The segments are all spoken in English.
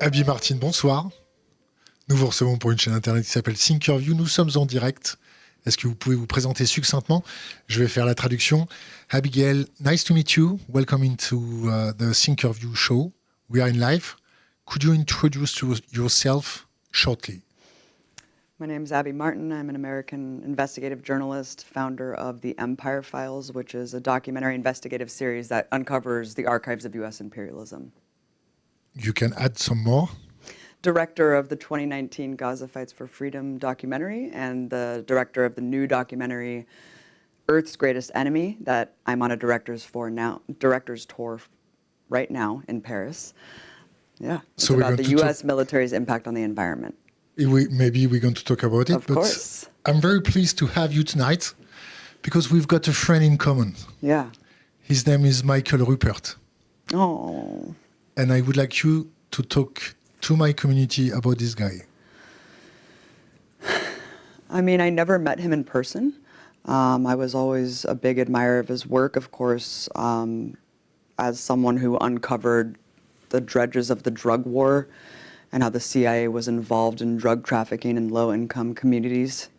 Abby Martine, bonsoir. Nous vous recevons pour une chaîne internet qui s'appelle Thinkerview. Nous sommes en direct. Est-ce que vous pouvez vous présenter succinctement? Je vais faire la traduction. Abigail, nice to meet you. Welcome into the Thinkerview show. We are in live. Could you introduce yourself shortly? My name is Abby Martin. I'm an American investigative journalist, founder of the Empire Files, which is a documentary investigative series that uncovers the archives of U.S. imperialism. You can add some more. Director of the 2019 Gaza Fights for Freedom documentary and the director of the new documentary Earth's Greatest Enemy that I'm on a director's tour right now in Paris. Yeah, it's so about the U.S. military's impact on the environment. Maybe we're going to talk about it. Of course. I'm very pleased to have you tonight because we've got a friend in common. Yeah. His name is Michael Rupert. Oh. And I would like you to talk to my community about this guy. I mean, I never met him in person. I was always a big admirer of his work, of course, as someone who uncovered the dredges of the drug war and how the CIA was involved in drug trafficking in low-income communities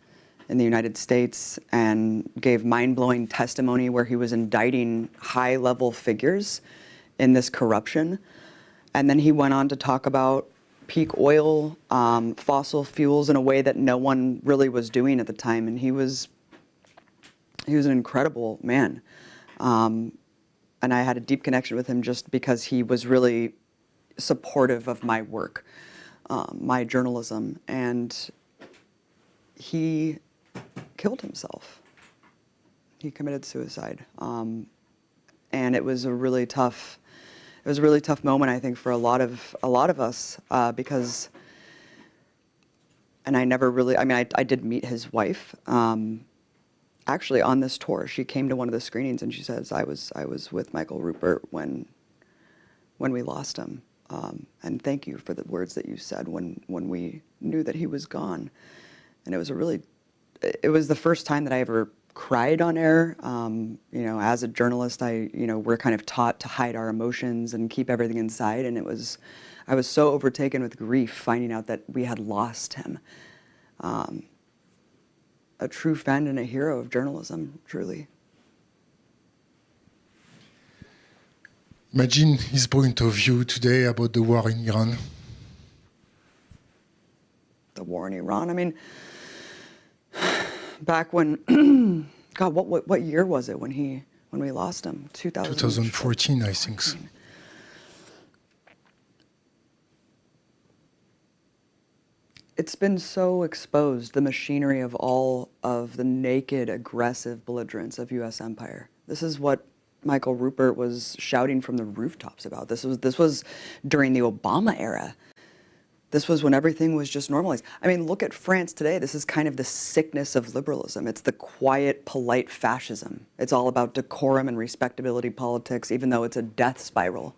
in the United States and gave mind-blowing testimony where he was indicting high-level figures in this corruption. And then he went on to talk about peak oil, fossil fuels in a way that no one really was doing at the time. And he was an incredible man. And I had a deep connection with him just because he was really supportive of my work, my journalism. And he killed himself. He committed suicide. And it was a really tough moment, I think, for a lot of us, because, and I never really, I mean, I did meet his wife, actually on this tour. She came to one of the screenings and she says, I was with Michael Rupert when we lost him. And thank you for the words that you said when we knew that he was gone. And it was the first time that I ever cried on air. You know, as a journalist, we're kind of taught to hide our emotions and keep everything inside. And I was so overtaken with grief finding out that we had lost him. A true friend and a hero of journalism, truly. Imagine his point of view today about the war in Iran. The war in Iran, I mean, back when, God, what year was it when we lost him? 2014, I think so. It's been so exposed, the machinery of all of the naked, aggressive belligerence of U.S. empire. This is what Michael Rupert was shouting from the rooftops about. This was during the Obama era. This was when everything was just normalized. I mean, look at France today. This is kind of the sickness of liberalism. It's the quiet, polite fascism. It's all about decorum and respectability politics, even though it's a death spiral.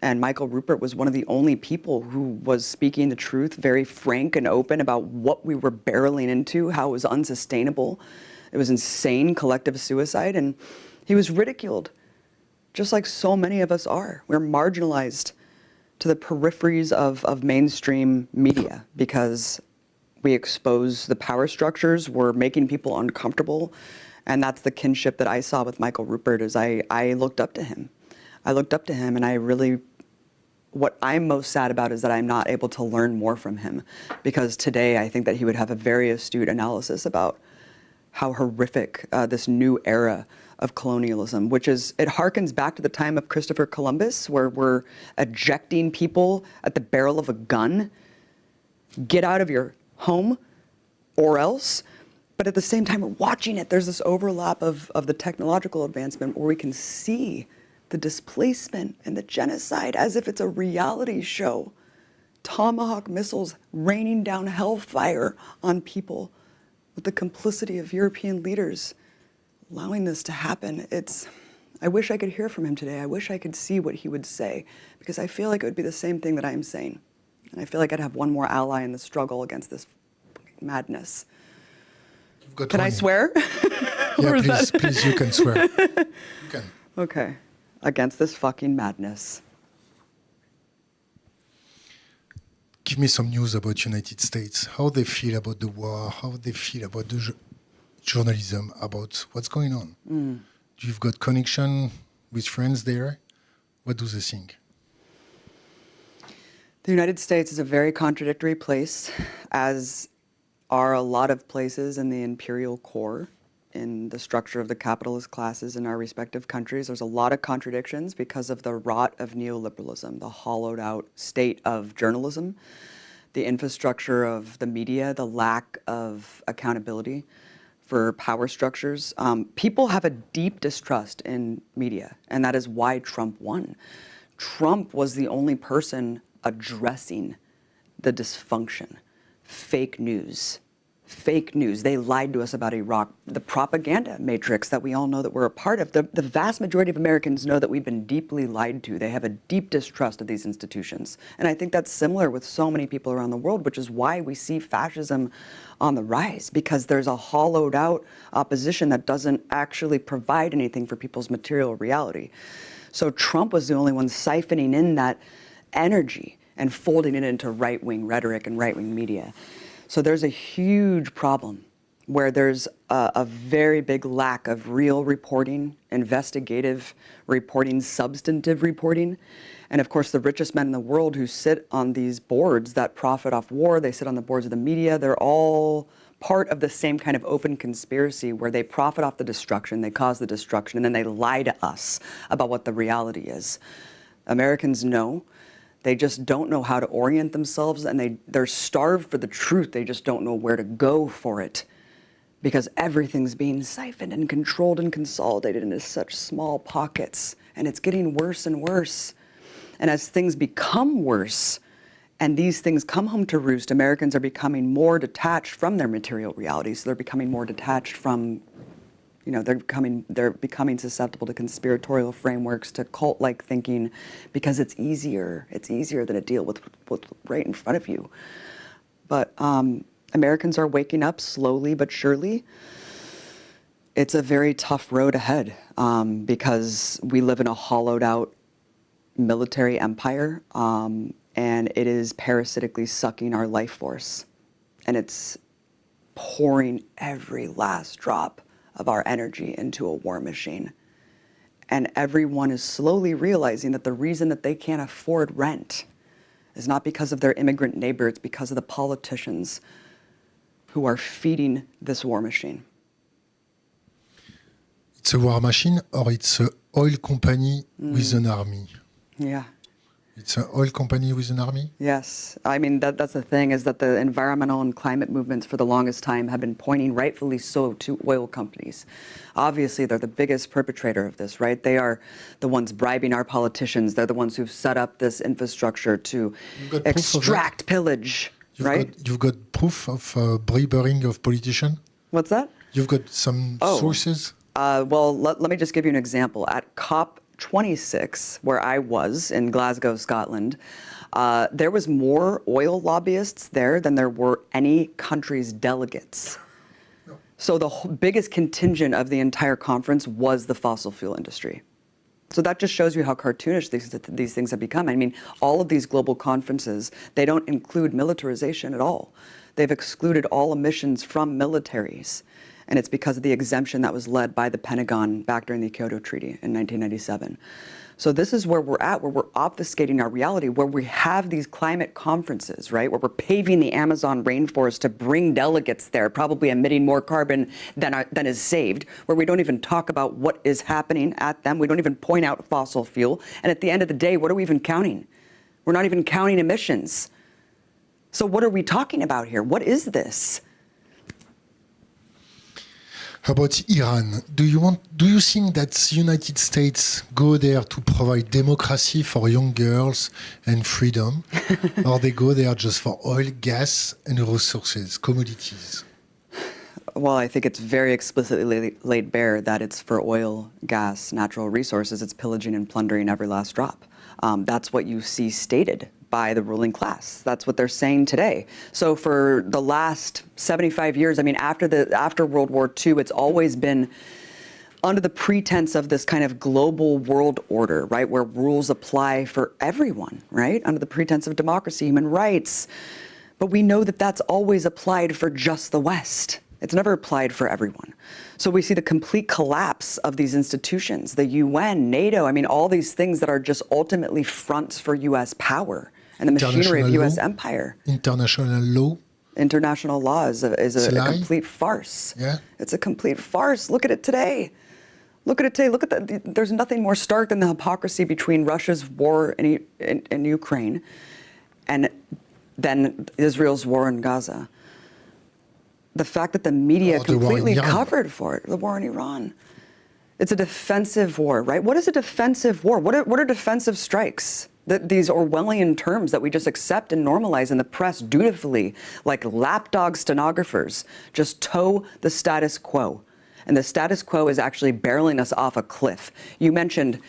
And Michael Rupert was one of the only people who was speaking the truth, very frank and open about what we were barreling into, how it was unsustainable. It was insane collective suicide, and he was ridiculed, just like so many of us are. We're marginalized to the peripheries of mainstream media because we expose the power structures, we're making people uncomfortable, and that's the kinship that I saw with Michael Rupert. Is I looked up to him. I looked up to him, and I really, what I'm most sad about is that I'm not able to learn more from him, because today I think that he would have a very astute analysis about how horrific this new era of colonialism, which is, it harkens back to the time of Christopher Columbus, where we're ejecting people at the barrel of a gun. Get out of your home or else. But at the same time, we're watching it. There's this overlap of the technological advancement where we can see the displacement and the genocide as if it's a reality show. Tomahawk missiles raining down hellfire on people with the complicity of European leaders allowing this to happen. I wish I could hear from him today. I wish I could see what he would say, because I feel like it would be the same thing that I'm saying. And I feel like I'd have one more ally in the struggle against this madness. Can I swear? Yeah, please, you can swear. You can. Okay. Against this fucking madness. give me some news about United States, how they feel about the war, how they feel about the journalism, about what's going on. You've got connection with friends there. What do they think? The United States is a very contradictory place, as are a lot of places in the imperial core, in the structure of the capitalist classes in our respective countries. There's a lot of contradictions because of the rot of neoliberalism, the hollowed out state of journalism, the infrastructure of the media, the lack of accountability for power structures. People have a deep distrust in media, and that is why Trump won. Trump was the only person addressing the dysfunction, fake news. Fake news. They lied to us about Iraq. The propaganda matrix that we all know that we're a part of. The vast majority of Americans know that we've been deeply lied to. They have a deep distrust of these institutions. And I think that's similar with so many people around the world, which is why we see fascism on the rise, because there's a hollowed out opposition that doesn't actually provide anything for people's material reality. So Trump was the only one siphoning in that energy and folding it into right-wing rhetoric and right-wing media. So there's a huge problem where there's a very big lack of real reporting, investigative reporting, substantive reporting. And of course, the richest men in the world who sit on these boards that profit off war, they sit on the boards of the media, they're all part of the same kind of open conspiracy where they profit off the destruction, they cause the destruction, and then they lie to us about what the reality is. Americans know. They just don't know how to orient themselves, and they're starved for the truth. They just don't know where to go for it, because everything's being siphoned and controlled and consolidated into such small pockets, and it's getting worse and worse. And as things become worse, and these things come home to roost, Americans are becoming more detached from their material realities. So they're becoming more detached from, they're becoming susceptible to conspiratorial frameworks, to cult-like thinking, because it's easier. It's easier than to deal with what's right in front of you. But Americans are waking up slowly but surely. It's a very tough road ahead because we live in a hollowed-out military empire, and it is parasitically sucking our life force, and it's pouring every last drop of our energy into a war machine. And everyone is slowly realizing that the reason that they can't afford rent is not because of their immigrant neighbor, it's because of the politicians who are feeding this war machine. It's a war machine, or it's an oil company with an army? Yeah. It's an oil company with an army? Yes. I mean, that's the thing, is that the environmental and climate movements for the longest time have been pointing, rightfully so, to oil companies. Obviously, they're the biggest perpetrator of this, right? They are the ones bribing our politicians. They're the ones who've set up this infrastructure to extract, pillage, right? You've got proof of bribing of politicians? What's that? You've got some sources? Well, let me just give you an example. At COP26, where I was in Glasgow, Scotland, there was more oil lobbyists there than there were any country's delegates. No. So the biggest contingent of the entire conference was the fossil fuel industry. So that just shows you how cartoonish these things have become. I mean, all of these global conferences, they don't include militarization at all. They've excluded all emissions from militaries. And it's because of the exemption that was led by the Pentagon back during the Kyoto Treaty in 1997. So this is where we're at, where we're obfuscating our reality, where we have these climate conferences, right, where we're paving the Amazon rainforest to bring delegates there, probably emitting more carbon than is saved, where we don't even talk about what is happening at them. We don't even point out fossil fuel. And at the end of the day, what are we even counting? We're not even counting emissions. So what are we talking about here? What is this? How about Iran? Do you think that the United States go there to provide democracy for young girls and freedom, or they go there just for oil, gas, and resources, commodities? Well, I think it's very explicitly laid bare that it's for oil, gas, natural resources. It's pillaging and plundering every last drop. That's what you see stated by the ruling class. That's what they're saying today. So for the last 75 years, I mean, after World War II, it's always been under the pretense of this kind of global world order, right, where rules apply for everyone, right, under the pretense of democracy, human rights. But we know that that's always applied for just the West. It's never applied for everyone. So we see the complete collapse of these institutions, the UN, NATO, I mean, all these things that are just ultimately fronts for U.S. power and the machinery of U.S. empire. International law. International law is a complete farce. Yeah. It's a complete farce. Look at it today. Look at it today. Look at there's nothing more stark than the hypocrisy between Russia's war in Ukraine and then Israel's war in Gaza. The fact that the media completely covered for it, the war in Iran. It's a defensive war, right? What is a defensive war? What are defensive strikes? These Orwellian terms that we just accept and normalize in the press dutifully, like lapdog stenographers, just toe the status quo. And the status quo is actually barreling us off a cliff. You mentioned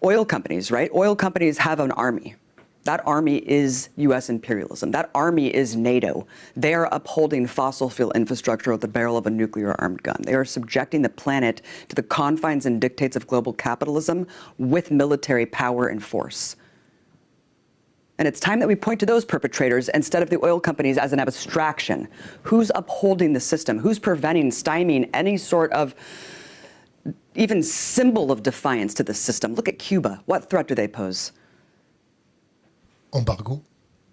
oil companies, right? Oil companies have an army. That army is U.S. imperialism. That army is NATO. They are upholding fossil fuel infrastructure with the barrel of a nuclear-armed gun. They are subjecting the planet to the confines and dictates of global capitalism with military power and force. And it's time that we point to those perpetrators instead of the oil companies as an abstraction. Who's upholding the system? Who's preventing, stymieing any sort of even symbol of defiance to the system? Look at Cuba. What threat do they pose? Embargo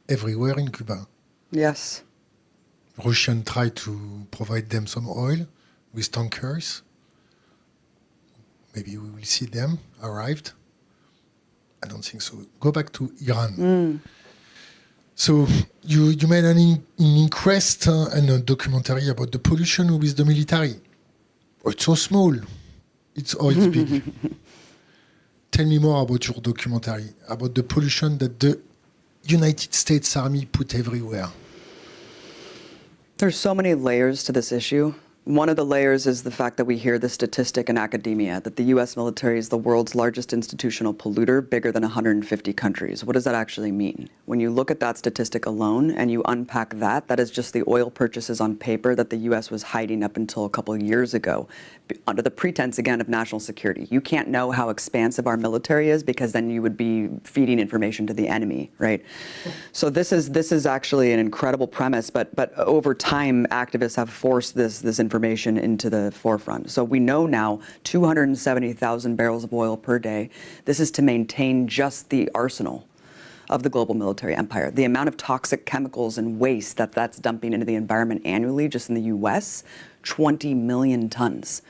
everywhere in Cuba. Yes. Russians try to provide them some oil with tankers. Maybe we will see them arrived. I don't think so. Go back to Iran. So you made an inquest and a documentary about the pollution with the military. Oh, it's so small. It's big. Tell me more about your documentary, about the pollution that the United States Army put everywhere. There's so many layers to this issue. One of the layers is the fact that we hear the statistic in academia that the U.S. military is the world's largest institutional polluter, bigger than 150 countries. What does that actually mean? When you look at that statistic alone and you unpack that, that is just the oil purchases on paper that the U.S. was hiding up until a couple of years ago, under the pretense, again, of national security. You can't know how expansive our military is because then you would be feeding information to the enemy, right? So this is actually an incredible premise, but over time, activists have forced this information into the forefront. So we know now 270,000 barrels of oil per day. This is to maintain just the arsenal of the global military empire. The amount of toxic chemicals and waste that's dumping into the environment annually, just in the US, 20 million tons.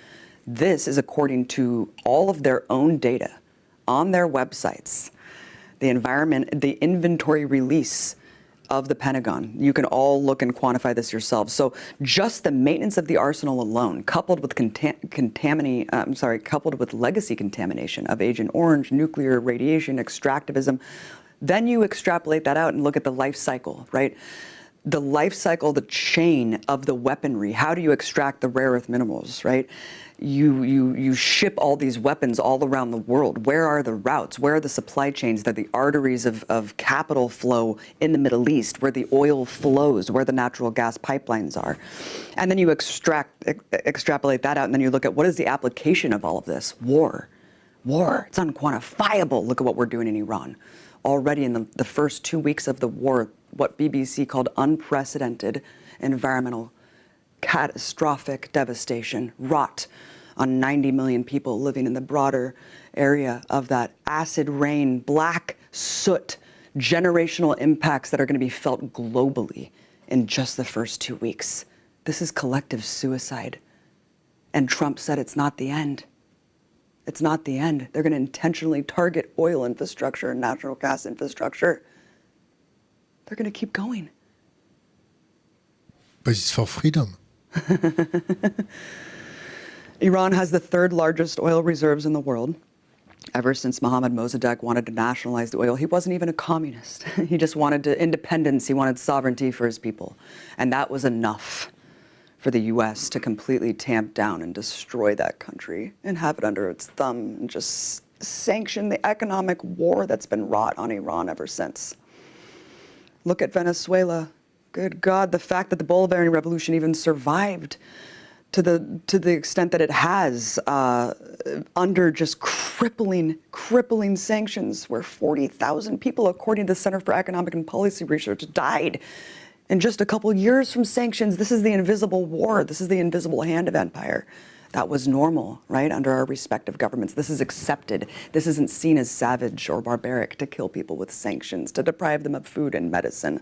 This is according to all of their own data on their websites. The inventory release of the Pentagon. You can all look and quantify this yourselves. So just the maintenance of the arsenal alone, coupled with coupled with legacy contamination of Agent Orange, nuclear radiation, extractivism, then you extrapolate that out and look at the life cycle, right? The life cycle, the chain of the weaponry. How do you extract the rare earth minerals, right? You ship all these weapons all around the world. Where are the routes? Where are the supply chains? They're the arteries of capital flow in the Middle East, where the oil flows, where the natural gas pipelines are. And then you extrapolate that out, and then you look at what is the application of all of this? War. It's unquantifiable. Look at what we're doing in Iran. Already in the first 2 weeks of the war, what BBC called unprecedented environmental catastrophic devastation wrought on 90 million people living in the broader area of that. Acid rain, black soot, generational impacts that are going to be felt globally in just the first 2 weeks. This is collective suicide. And Trump said it's not the end. It's not the end. They're going to intentionally target oil infrastructure and natural gas infrastructure. They're going to keep going. But it's for freedom. Iran has the third largest oil reserves in the world. Ever since Mohammad Mossadegh wanted to nationalize the oil, he wasn't even a communist. He just wanted independence. He wanted sovereignty for his people. And that was enough for the U.S. to completely tamp down and destroy that country and have it under its thumb and just sanction the economic war that's been wrought on Iran ever since. Look at Venezuela. Good God, the fact that the Bolivarian Revolution even survived to the extent that it has, under just crippling sanctions, where 40,000 people, according to the Center for Economic and Policy Research, died in just a couple years from sanctions. This is the invisible war. This is the invisible hand of empire. That was normal, right, under our respective governments. This is accepted. This isn't seen as savage or barbaric to kill people with sanctions, to deprive them of food and medicine.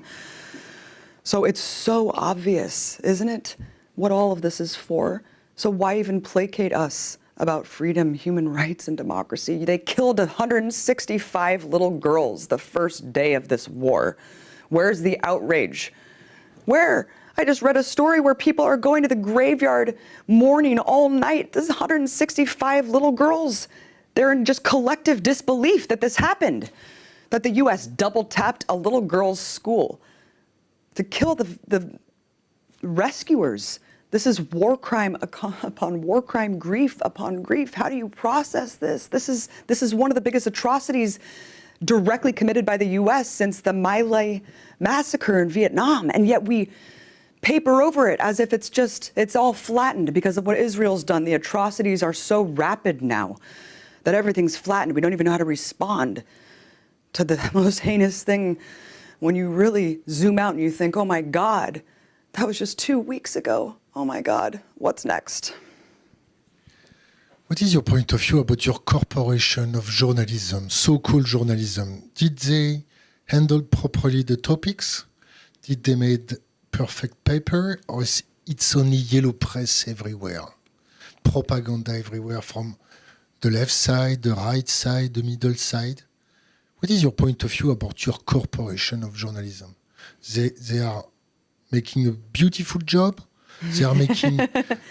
So it's so obvious, isn't it, what all of this is for? So why even placate us about freedom, human rights, and democracy? They killed 165 little girls the first day of this war. Where's the outrage? Where? I just read a story where people are going to the graveyard mourning all night. This is 165 little girls. They're in just collective disbelief that this happened, that the U.S. double-tapped a little girl's school to kill the rescuers. This is war crime upon war crime, grief upon grief. How do you process this? This is one of the biggest atrocities directly committed by the U.S. since the My Lai massacre in Vietnam, and yet we paper over it as if it's all flattened because of what Israel's done. The atrocities are so rapid now that everything's flattened. We don't even know how to respond to the most heinous thing when you really zoom out and you think, oh my God, that was just 2 weeks ago. Oh my God, what's next? What is your point of view about your corporation of journalism, so-called journalism? Did they handle properly the topics? Did they make perfect paper? Or is it's only yellow press everywhere? Propaganda everywhere from the left side, the right side, the middle side? What is your point of view about your corporation of journalism? They are making a beautiful job? They are making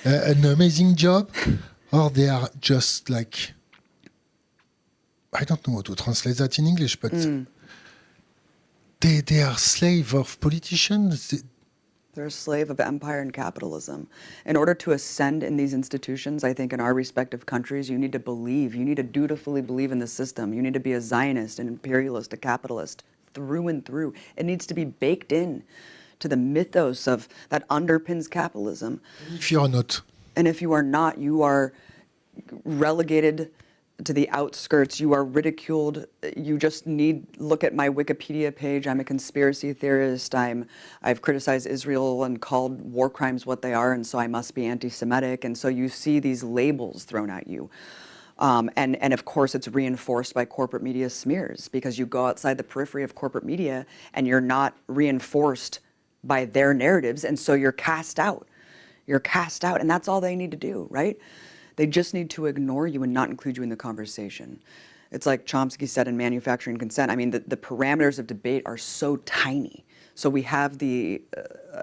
an amazing job? Or they are just like, I don't know how to translate that in English, but they are slave of politicians. They're a slave of empire and capitalism. In order to ascend in these institutions, I think in our respective countries, you need to believe, you need to dutifully believe in the system. You need to be a Zionist, an imperialist, a capitalist, through and through. It needs to be baked in to the mythos of that underpins capitalism. If you're not. And if you are not, you are relegated to the outskirts. You are ridiculed. You just look at my Wikipedia page. I'm a conspiracy theorist. I've criticized Israel and called war crimes what they are, and so I must be anti-Semitic. And so you see these labels thrown at you. And of course, it's reinforced by corporate media smears, because you go outside the periphery of corporate media and you're not reinforced by their narratives, and so you're cast out. You're cast out, and that's all they need to do, right? They just need to ignore you and not include you in the conversation. It's like Chomsky said in Manufacturing Consent. I mean, the parameters of debate are so tiny. So we have the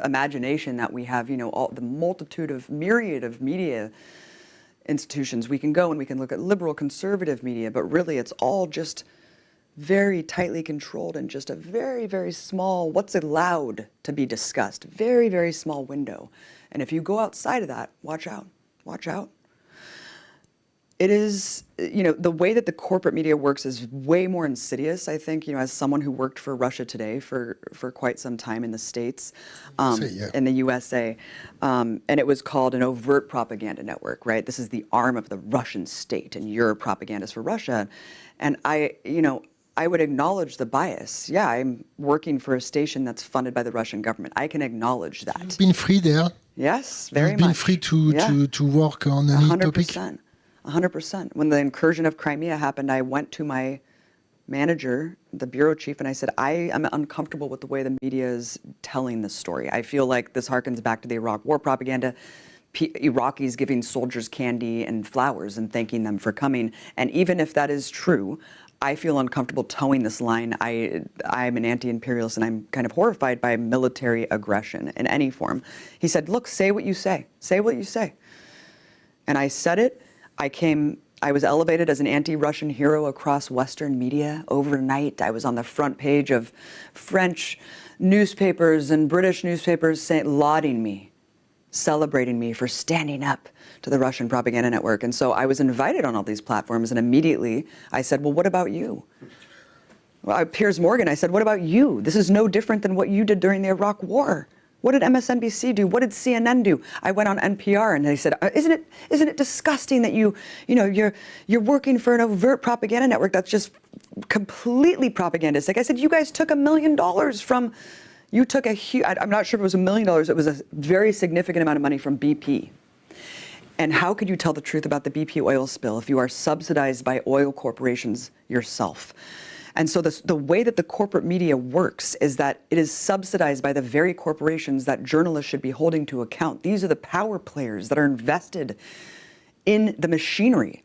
imagination that we have, all the myriad of media institutions. We can go and we can look at liberal, conservative media, but really it's all just very tightly controlled and just a very, very small, what's allowed to be discussed, very, very small window. And if you go outside of that, watch out, watch out. It is, the way that the corporate media works is way more insidious, I think, as someone who worked for Russia Today for quite some time in the States, in the USA, and it was called an overt propaganda network, right? This is the arm of the Russian state, and you're a propagandist for Russia. And I would acknowledge the bias. Yeah, I'm working for a station that's funded by the Russian government. I can acknowledge that. You've been free there? Yes, very much. You've been free to work on any 100%, topic? 100%. When the incursion of Crimea happened, I went to my manager, the bureau chief, and I said, I am uncomfortable with the way the media is telling this story. I feel like this harkens back to the Iraq war propaganda. Iraqis giving soldiers candy and flowers and thanking them for coming. And even if that is true, I feel uncomfortable towing this line. I'm an anti-imperialist, and I'm kind of horrified by military aggression in any form. He said, look, say what you say. Say what you say. And I said it. I was elevated as an anti-Russian hero across Western media overnight. I was on the front page of French newspapers and British newspapers lauding me, celebrating me for standing up to the Russian propaganda network. And so I was invited on all these platforms, and immediately I said, well, what about you? Well, Piers Morgan, I said, what about you? This is no different than what you did during the Iraq war. What did MSNBC do? What did CNN do? I went on NPR and they said, "Isn't it disgusting that you're working for an overt propaganda network that's just completely propagandistic?" I said, "You guys took $1 million from, you took a huge, I'm not sure if it was $1 million, it was a very significant amount of money from BP. And how could you tell the truth about the BP oil spill if you are subsidized by oil corporations yourself?" And so the way that the corporate media works is that it is subsidized by the very corporations that journalists should be holding to account. These are the power players that are invested in the machinery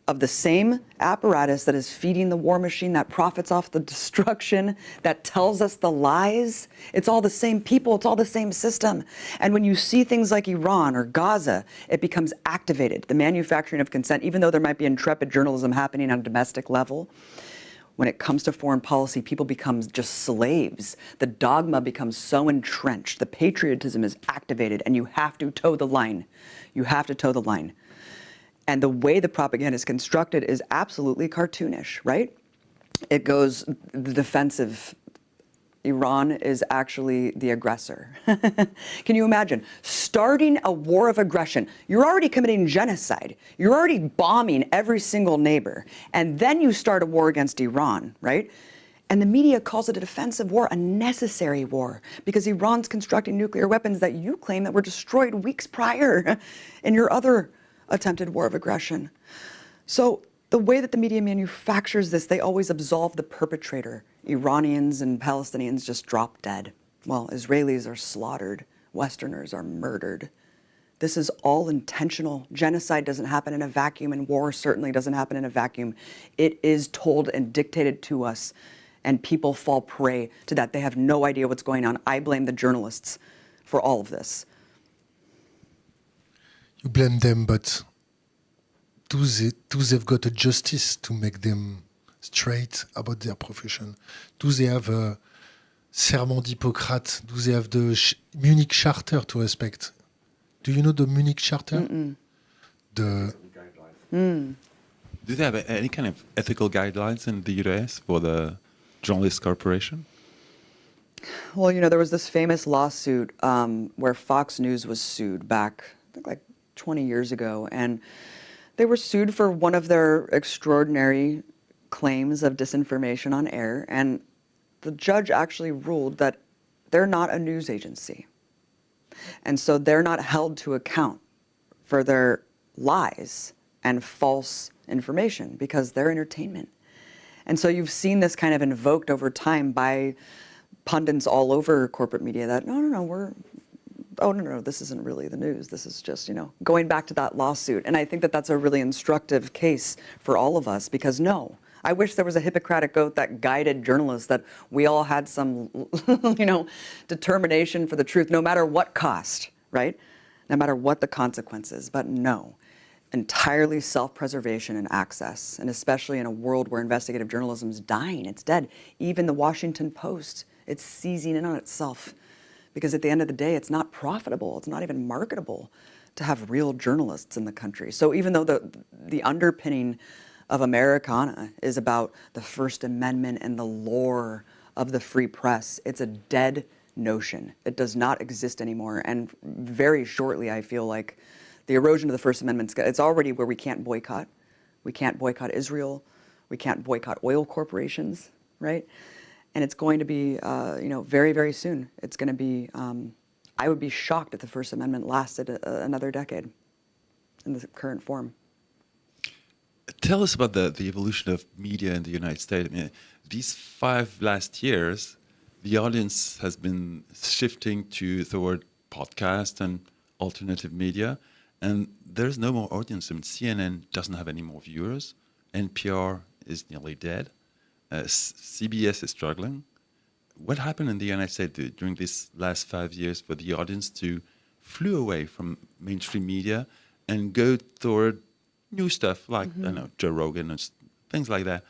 of the same apparatus that is feeding the war machine, that profits off the destruction, that tells us the lies. It's all the same people, it's all the same system. And when you see things like Iran or Gaza, it becomes activated, the manufacturing of consent, even though there might be intrepid journalism happening on a domestic level. When it comes to foreign policy, people become just slaves. The dogma becomes so entrenched. The patriotism is activated, and you have to toe the line. You have to toe the line. And the way the propaganda is constructed is absolutely cartoonish, right? It goes the defensive. Iran is actually the aggressor. Can you imagine starting a war of aggression? You're already committing genocide. You're already bombing every single neighbor. And then you start a war against Iran, right? And the media calls it a defensive war, a necessary war, because Iran's constructing nuclear weapons that you claim that were destroyed weeks prior in your other attempted war of aggression. So the way that the media manufactures this, they always absolve the perpetrator. Iranians and Palestinians just drop dead, while Israelis are slaughtered, Westerners are murdered. This is all intentional. Genocide doesn't happen in a vacuum, and war certainly doesn't happen in a vacuum. It is told and dictated to us, and people fall prey to that. They have no idea what's going on. I blame the journalists for all of this. You blame them, but do they've got a justice to make them straight about their profession? Do they have a serment d'Hippocrate? Do they have the Munich Charter to respect? Do you know the Munich Charter? Do they have any kind of ethical guidelines in the US for the journalist corporation? Well, there was this famous lawsuit where Fox News was sued back, I think, like 20 years ago, and they were sued for one of their extraordinary claims of disinformation on air, and the judge actually ruled that they're not a news agency. And so they're not held to account for their lies and false information because they're entertainment. And so you've seen this kind of invoked over time by pundits all over corporate media that, no, this isn't really the news. This is just, going back to that lawsuit. And I think that that's a really instructive case for all of us because I wish there was a Hippocratic oath that guided journalists, that we all had some, determination for the truth, no matter what cost, right? No matter what the consequences. But no, entirely self-preservation and access, and especially in a world where investigative journalism is dying, it's dead. Even the Washington Post, it's seizing in on itself. Because at the end of the day, it's not profitable, it's not even marketable to have real journalists in the country. So even though the underpinning of Americana is about the First Amendment and the lore of the free press, it's a dead notion. It does not exist anymore. And very shortly, I feel like the erosion of the First Amendment, it's already where we can't boycott. We can't boycott Israel. We can't boycott oil corporations, right? And it's going to be, very, very soon. It's going to be, I would be shocked if the First Amendment lasted another decade in the current form. Tell us about the evolution of media in the United States. I mean, these 5 last years, the audience has been shifting toward podcast and alternative media, and there's no more audience. I mean, CNN doesn't have any more viewers. NPR is nearly dead. CBS is struggling. What happened in the United States during these last 5 years for the audience to flew away from mainstream media and go toward new stuff like Joe Rogan and things like that?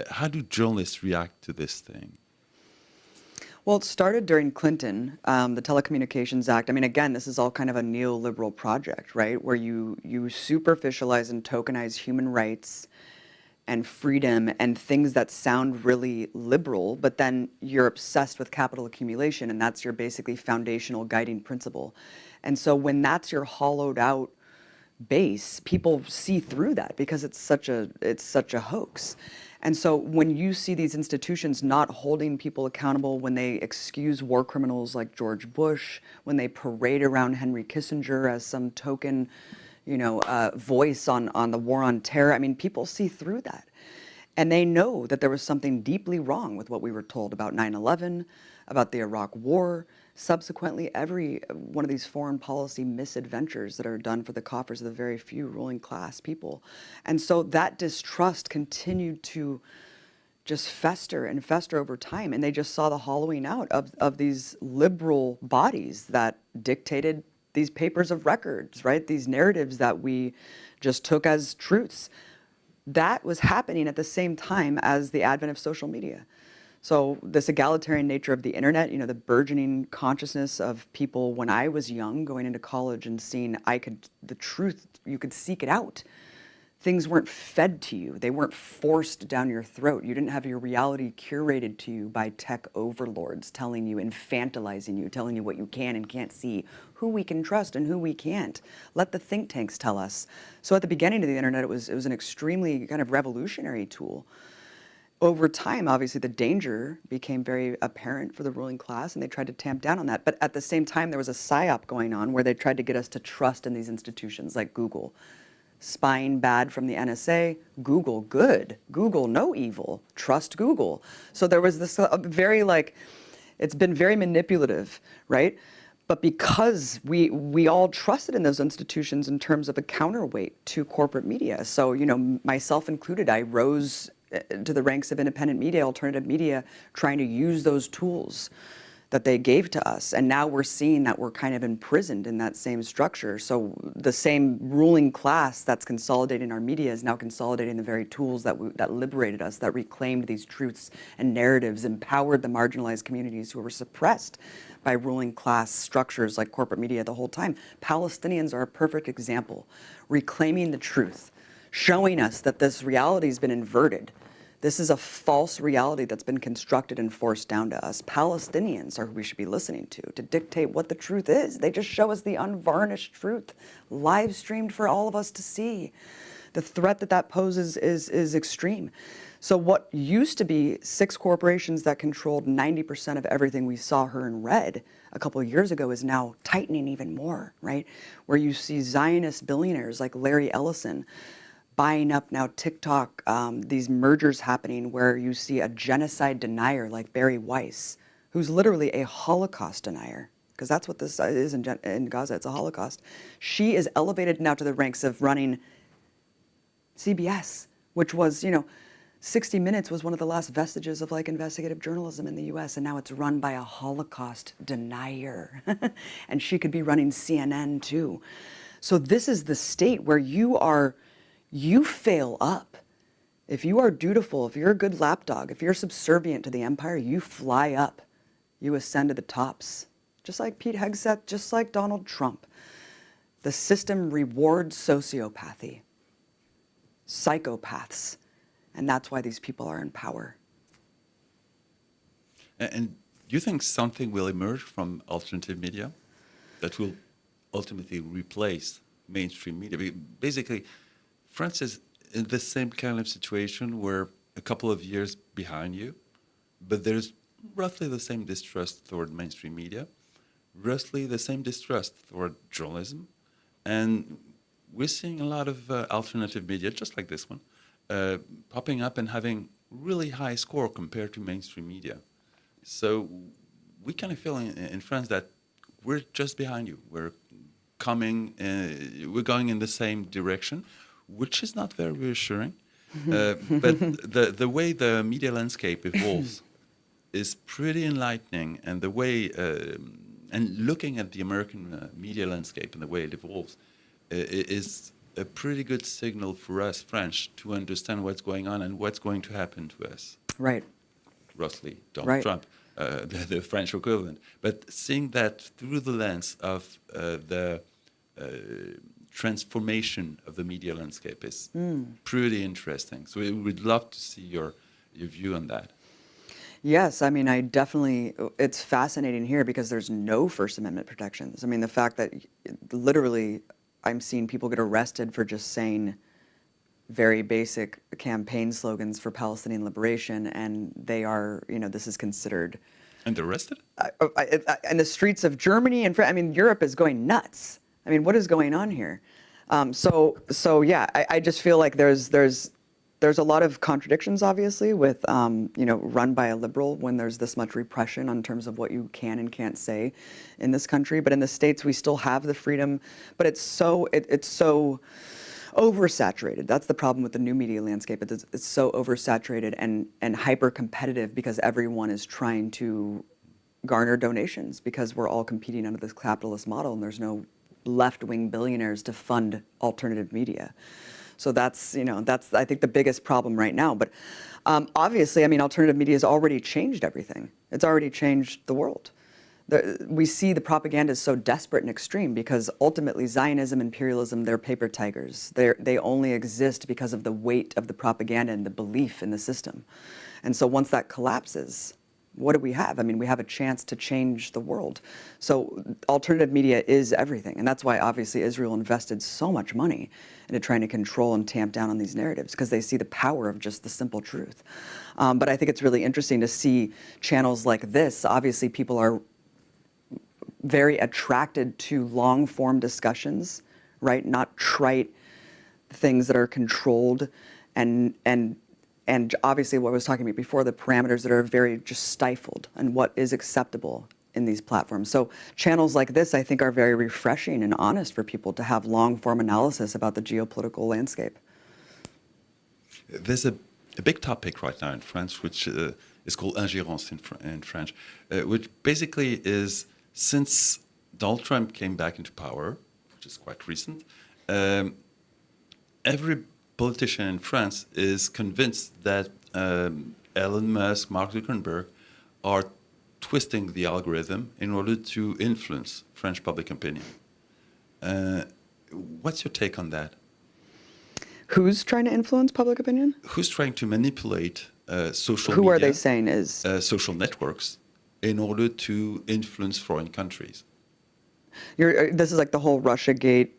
How do journalists react to this thing? Well, it started during Clinton, the Telecommunications Act. I mean, again, this is all kind of a neoliberal project, right? Where you superficialize and tokenize human rights and freedom and things that sound really liberal, but then you're obsessed with capital accumulation, and that's your basically foundational guiding principle. And so when that's your hollowed out base, people see through that because it's such a hoax. And so when you see these institutions not holding people accountable, when they excuse war criminals like George Bush, when they parade around Henry Kissinger as some token, voice on the war on terror, I mean, people see through that. And they know that there was something deeply wrong with what we were told about 9/11, about the Iraq War, subsequently every one of these foreign policy misadventures that are done for the coffers of the very few ruling class people. And so that distrust continued to just fester and fester over time. And they just saw the hollowing out of these liberal bodies that dictated these papers of records, right? These narratives that we just took as truths. That was happening at the same time as the advent of social media. So this egalitarian nature of the internet, the burgeoning consciousness of people when I was young going into college and seeing the truth, you could seek it out. Things weren't fed to you. They weren't forced down your throat. You didn't have your reality curated to you by tech overlords telling you, infantilizing you, telling you what you can and can't see, who we can trust and who we can't. Let the think tanks tell us. So at the beginning of the internet, it was an extremely kind of revolutionary tool. Over time, obviously, the danger became very apparent for the ruling class, and they tried to tamp down on that. But at the same time, there was a psyop going on where they tried to get us to trust in these institutions like Google. Spying bad from the NSA, Google good, Google no evil, trust Google. So there was this it's been very manipulative, right? But because we all trusted in those institutions in terms of a counterweight to corporate media. So, myself included, I rose to the ranks of independent media, alternative media, trying to use those tools that they gave to us. And now we're seeing that we're kind of imprisoned in that same structure. So the same ruling class that's consolidating our media is now consolidating the very tools that liberated us, that reclaimed these truths and narratives, empowered the marginalized communities who were suppressed by ruling class structures like corporate media the whole time. Palestinians are a perfect example, reclaiming the truth, showing us that this reality has been inverted. This is a false reality that's been constructed and forced down to us. Palestinians are who we should be listening to dictate what the truth is. They just show us the unvarnished truth, live streamed for all of us to see. The threat that poses is extreme. So what used to be 6 corporations that controlled 90% of everything we saw, heard, and read a couple of years ago is now tightening even more, right? Where you see Zionist billionaires like Larry Ellison buying up now TikTok, these mergers happening where you see a genocide denier like Barry Weiss, who's literally a Holocaust denier, because that's what this is in Gaza, it's a Holocaust. She is elevated now to the ranks of running CBS, which was, 60 Minutes was one of the last vestiges of investigative journalism in the US, and now it's run by a Holocaust denier. And she could be running CNN too. So this is the state where you fail up. If you are dutiful, if you're a good lapdog, if you're subservient to the empire, you fly up. You ascend to the tops. Just like Pete Hegseth, just like Donald Trump. The system rewards sociopathy, psychopaths, and that's why these people are in power. And do you think something will emerge from alternative media that will ultimately replace mainstream media? Basically, France is in the same kind of situation where a couple of years behind you, but there's roughly the same distrust toward mainstream media, roughly the same distrust toward journalism, and we're seeing a lot of alternative media, just like this one, popping up and having really high score compared to mainstream media. So we kind of feel in France that we're just behind you. We're going in the same direction, which is not very reassuring. But the way the media landscape evolves is pretty enlightening, and the way and looking at the American media landscape and the way it evolves is a pretty good signal for us French to understand what's going on and what's going to happen to us. Right. Roughly, Donald Trump, the French equivalent. But seeing that through the lens of the transformation of the media landscape is pretty interesting. So we would love to see your view on that. Yes, I mean, it's fascinating here because there's no First Amendment protections. I mean, the fact that literally I'm seeing people get arrested for just saying very basic campaign slogans for Palestinian liberation, and they are, this is considered. And arrested? In the streets of Germany and I mean, Europe is going nuts. I mean, what is going on here? So yeah, I just feel like there's a lot of contradictions, obviously, with run by a liberal when there's this much repression in terms of what you can and can't say in this country. But in the States, we still have the freedom, but it's so oversaturated. That's the problem with the new media landscape. It's so oversaturated and hyper competitive because everyone is trying to garner donations because we're all competing under this capitalist model, and there's no left-wing billionaires to fund alternative media. So that's I think the biggest problem right now. But obviously, I mean, alternative media has already changed everything. It's already changed the world. We see the propaganda is so desperate and extreme because ultimately Zionism, imperialism, they're paper tigers. They only exist because of the weight of the propaganda and the belief in the system. And so once that collapses, what do we have? I mean, we have a chance to change the world. So alternative media is everything. And that's why obviously Israel invested so much money into trying to control and tamp down on these narratives because they see the power of just the simple truth. But I think it's really interesting to see channels like this. Obviously people are very attracted to long-form discussions, right? Not trite things that are controlled and obviously what I was talking about before, the parameters that are very just stifled and what is acceptable in these platforms. So channels like this, I think, are very refreshing and honest for people to have long-form analysis about the geopolitical landscape. There's a big topic right now in France, which is called ingérence in French, which basically is, since Donald Trump came back into power, which is quite recent, every politician in France is convinced that Elon Musk, Mark Zuckerberg are twisting the algorithm in order to influence French public opinion. What's your take on that? Who's trying to influence public opinion? Who's trying to manipulate social Who media? are they saying is? Social networks in order to influence foreign countries. This is like the whole Russiagate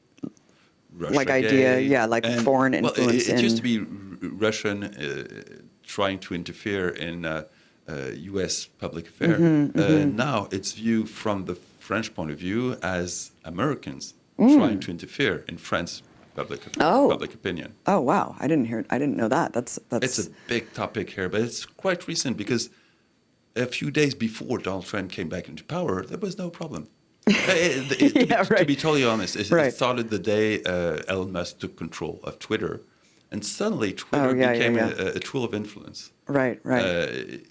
like idea, yeah, like foreign influence. It used to be Russian trying to interfere in U.S. public affairs. Now it's viewed from the French point of view as Americans trying to interfere in French public opinion. Oh wow, I didn't know that. That's It's a big topic here, but it's quite recent because a few days before Donald Trump came back into power, there was no problem. To be totally honest, it started the day Elon Musk took control of Twitter, and suddenly Twitter became a tool of influence. Right.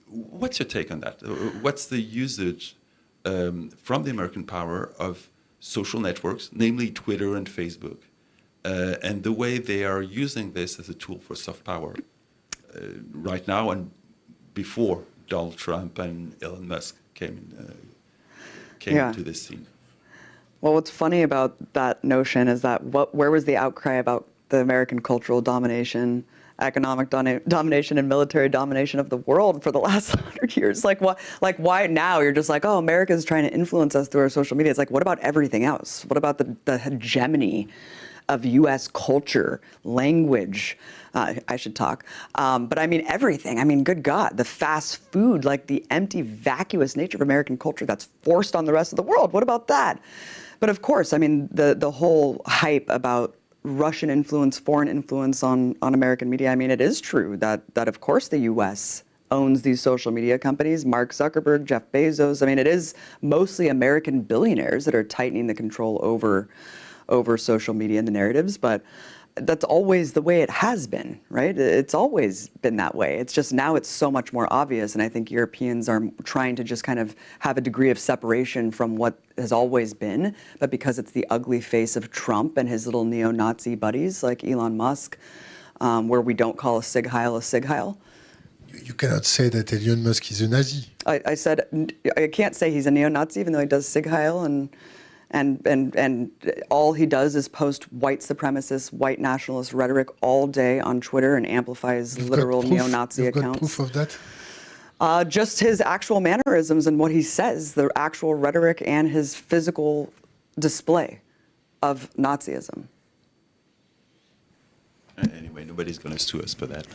What's your take on that? What's the usage from the American power of social networks, namely Twitter and Facebook, and the way they are using this as a tool for soft power right now and before Donald Trump and Elon Musk came into this scene? Well, what's funny about that notion is that where was the outcry about the American cultural domination, economic domination, and military domination of the world for the last 100 years? Like why now you're just like, oh, America's trying to influence us through our social media? It's like, what about everything else? What about the hegemony of U.S. culture, language? I should talk. But I mean, everything. I mean, good God, the fast food, like the empty, vacuous nature of American culture that's forced on the rest of the world. What about that? But of course, I mean, the whole hype about Russian influence, foreign influence on American media, I mean, it is true that of course the U.S. owns these social media companies, Mark Zuckerberg, Jeff Bezos. I mean, it is mostly American billionaires that are tightening the control over social media and the narratives, but that's always the way it has been, right? It's always been that way. It's just now it's so much more obvious, and I think Europeans are trying to just kind of have a degree of separation from what has always been, but because it's the ugly face of Trump and his little neo-Nazi buddies like Elon Musk, where we don't call a Sig Heil a Sig Heil. You cannot say that Elon Musk is a Nazi. I said I can't say he's a neo-Nazi even though he does Sig Heil And all he does is post white supremacist, white nationalist rhetoric all day on Twitter and amplifies literal neo-Nazi You've accounts. got proof of that? Just his actual mannerisms and what he says, the actual rhetoric and his physical display of Nazism. Anyway, nobody's going to sue us for that.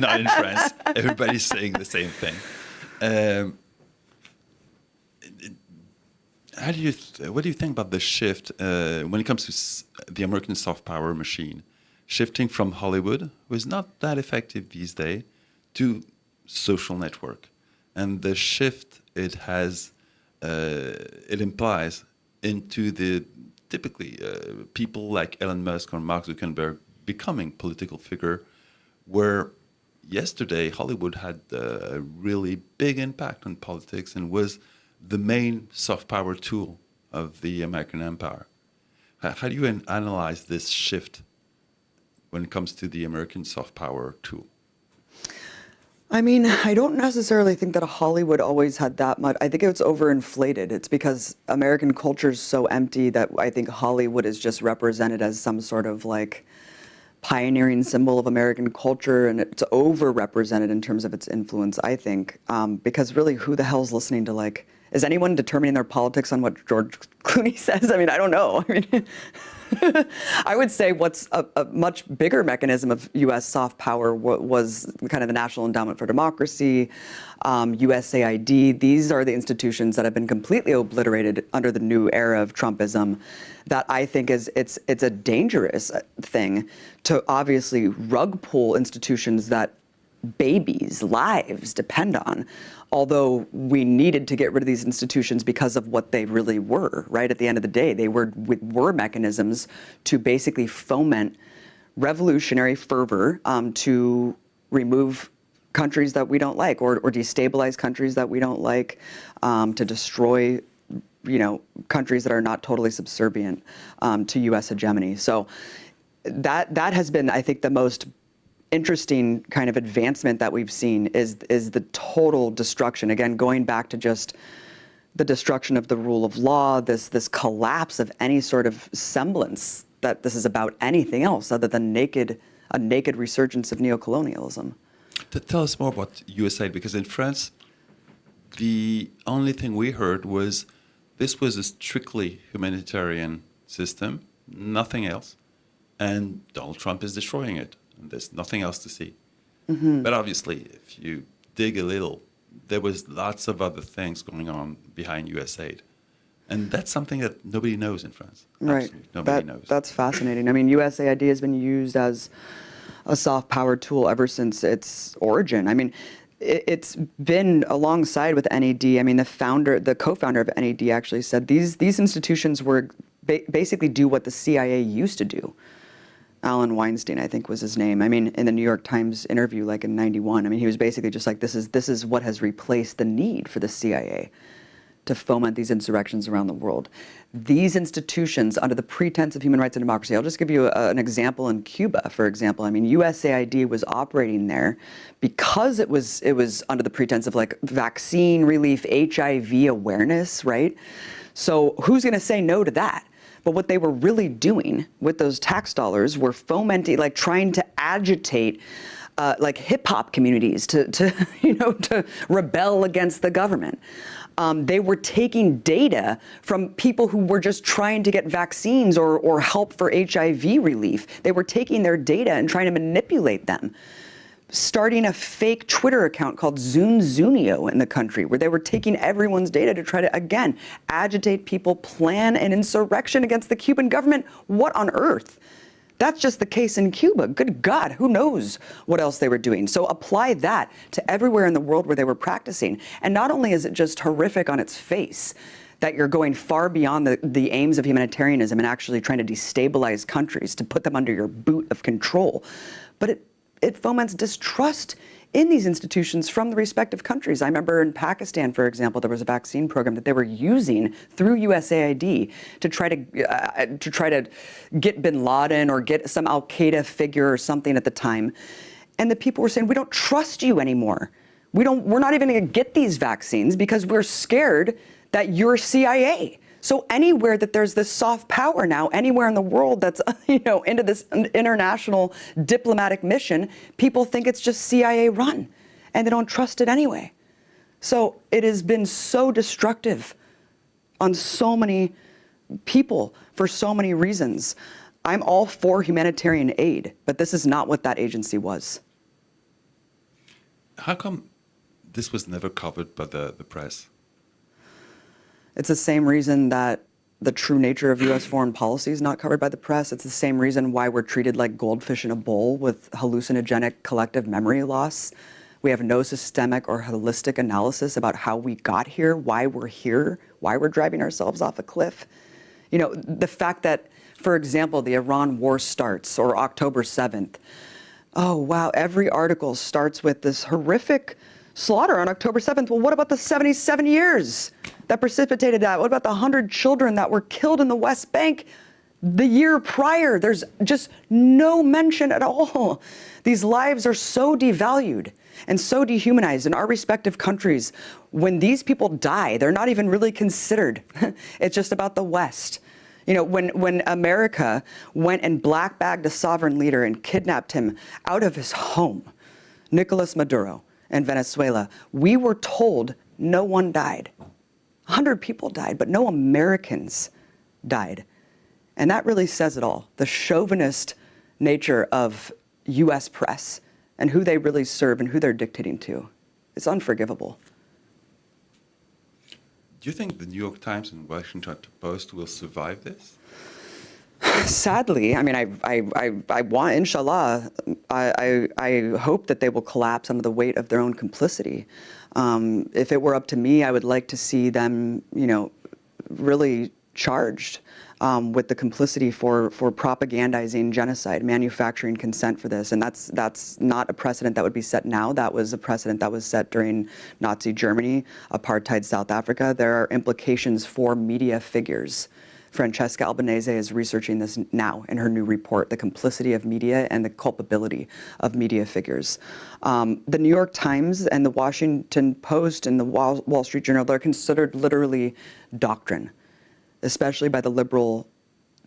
Not in France. Everybody's saying the same thing. What do you think about the shift when it comes to the American soft power machine, shifting from Hollywood, who is not that effective these days, to social network, and the shift it has, it implies into the typically people like Elon Musk or Mark Zuckerberg becoming political figure, where yesterday Hollywood had a really big impact on politics and was the main soft power tool of the American empire. How do you analyze this shift when it comes to the American soft power tool? I mean, I don't necessarily think that Hollywood always had that much. I think it's overinflated. It's because American culture is so empty that I think Hollywood is just represented as some sort of like pioneering symbol of American culture, and it's overrepresented in terms of its influence, I think, because really who the hell's listening to, like, is anyone determining their politics on what George Clooney says? I mean, I don't know. I mean, I would say what's a much bigger mechanism of U.S. soft power was kind of the National Endowment for Democracy, USAID. These are the institutions that have been completely obliterated under the new era of Trumpism. That I think it's a dangerous thing to obviously rug pull institutions that babies' lives depend on. Although we needed to get rid of these institutions because of what they really were, right? At the end of the day, they were mechanisms to basically foment revolutionary fervor, to remove countries that we don't like, or destabilize countries that we don't like, to destroy, countries that are not totally subservient to U.S. hegemony. So that has been, I think, the most interesting kind of advancement that we've seen is the total destruction. Again, going back to just the destruction of the rule of law, this collapse of any sort of semblance that this is about anything else other than a naked resurgence of neocolonialism. Tell us more about USAID, because in France, the only thing we heard was this was a strictly humanitarian system, nothing else, and Donald Trump is destroying it. There's nothing else to see. Mm-hmm. But obviously, if you dig a little, there was lots of other things going on behind USAID. And that's something that nobody knows in France. Right. Absolutely nobody knows. That's fascinating. I mean, USAID has been used as a soft power tool ever since its origin. I mean, it's been alongside with NAD. I mean, the co-founder of NAD actually said these institutions were basically do what the CIA used to do. Alan Weinstein, I think was his name. I mean, in the New York Times interview, like in '91, I mean, he was basically just like, this is what has replaced the need for the CIA to foment these insurrections around the world. These institutions, under the pretense of human rights and democracy, I'll just give you an example in Cuba, for example. I mean, USAID was operating there because it was under the pretense of like vaccine relief, HIV awareness, right? So who's going to say no to that? But what they were really doing with those tax dollars were fomenting, like trying to agitate like hip hop communities to rebel against the government. They were taking data from people who were just trying to get vaccines or help for HIV relief. They were taking their data and trying to manipulate them, starting a fake Twitter account called Zunzunio in the country, where they were taking everyone's data to try to, again, agitate people, plan an insurrection against the Cuban government. What on earth? That's just the case in Cuba. Good God, who knows what else they were doing? So apply that to everywhere in the world where they were practicing. And not only is it just horrific on its face, that you're going far beyond the aims of humanitarianism and actually trying to destabilize countries to put them under your boot of control, but it foments distrust in these institutions from the respective countries. I remember in Pakistan, for example, there was a vaccine program that they were using through USAID to try to get bin Laden or get some Al-Qaeda figure or something at the time. And the people were saying, we don't trust you anymore. We're not even going to get these vaccines because we're scared that you're CIA. So anywhere that there's this soft power now, anywhere in the world that's, into this international diplomatic mission, people think it's just CIA run, and they don't trust it anyway. So it has been so destructive on so many people for so many reasons. I'm all for humanitarian aid, but this is not what that agency was. How come this was never covered by the press? It's the same reason that the true nature of U.S. foreign policy is not covered by the press. It's the same reason why we're treated like goldfish in a bowl with hallucinogenic collective memory loss. We have no systemic or holistic analysis about how we got here, why we're driving ourselves off a cliff. The fact that, for example, the Iran war starts, or October 7th. Oh, wow, every article starts with this horrific slaughter on October 7th. Well, what about the 77 years that precipitated that? What about the 100 children that were killed in the West Bank the year prior? There's just no mention at all. These lives are so devalued and so dehumanized in our respective countries. When these people die, they're not even really considered. It's just about the West. When America went and black-bagged a sovereign leader and kidnapped him out of his home, Nicolas Maduro, in Venezuela, we were told no one died. 100 people died, but no Americans died. And that really says it all. The chauvinist nature of U.S. press and who they really serve and who they're dictating to. It's unforgivable. Do you think the New York Times and Washington Post will survive this? Sadly, I mean, I want, inshallah, I hope that they will collapse under the weight of their own complicity. If it were up to me, I would like to see them, really charged with the complicity for propagandizing genocide, manufacturing consent for this. And that's not a precedent that would be set now. That was a precedent that was set during Nazi Germany, apartheid South Africa. There are implications for media figures. Francesca Albanese is researching this now in her new report, The Complicity of Media and the Culpability of Media Figures. The New York Times and the Washington Post and the Wall Street Journal, they're considered literally doctrine, especially by the liberal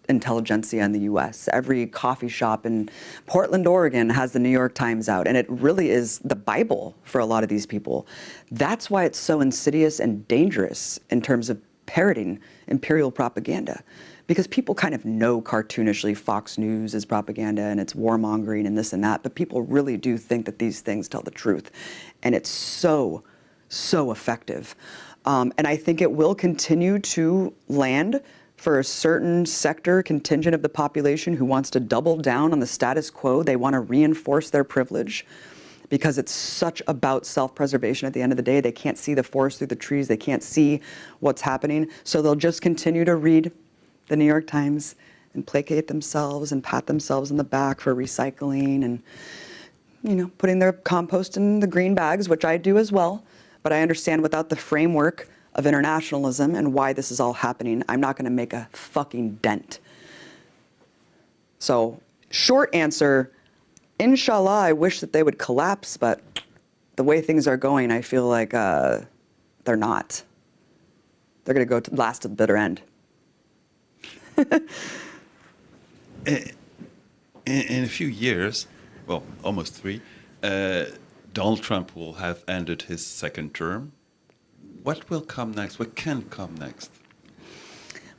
intelligentsia in the U.S. Every coffee shop in Portland, Oregon has the New York Times out, and it really is the Bible for a lot of these people. That's why it's so insidious and dangerous in terms of parroting imperial propaganda, because people kind of know cartoonishly Fox News is propaganda and it's warmongering and this and that, but people really do think that these things tell the truth, and it's so effective. And I think it will continue to land for a certain sector, contingent of the population who wants to double down on the status quo. They want to reinforce their privilege because it's such about self-preservation at the end of the day. They can't see the forest through the trees. They can't see what's happening. So they'll just continue to read the New York Times and placate themselves and pat themselves on the back for recycling and, putting their compost in the green bags, which I do as well. But I understand without the framework of internationalism and why this is all happening, I'm not going to make a fucking dent. So, short answer, inshallah, I wish that they would collapse, but the way things are going, I feel like they're not. They're going to go to last to the bitter end. In a few years, well, almost 3, Donald Trump will have ended his second term. What will come next? What can come next?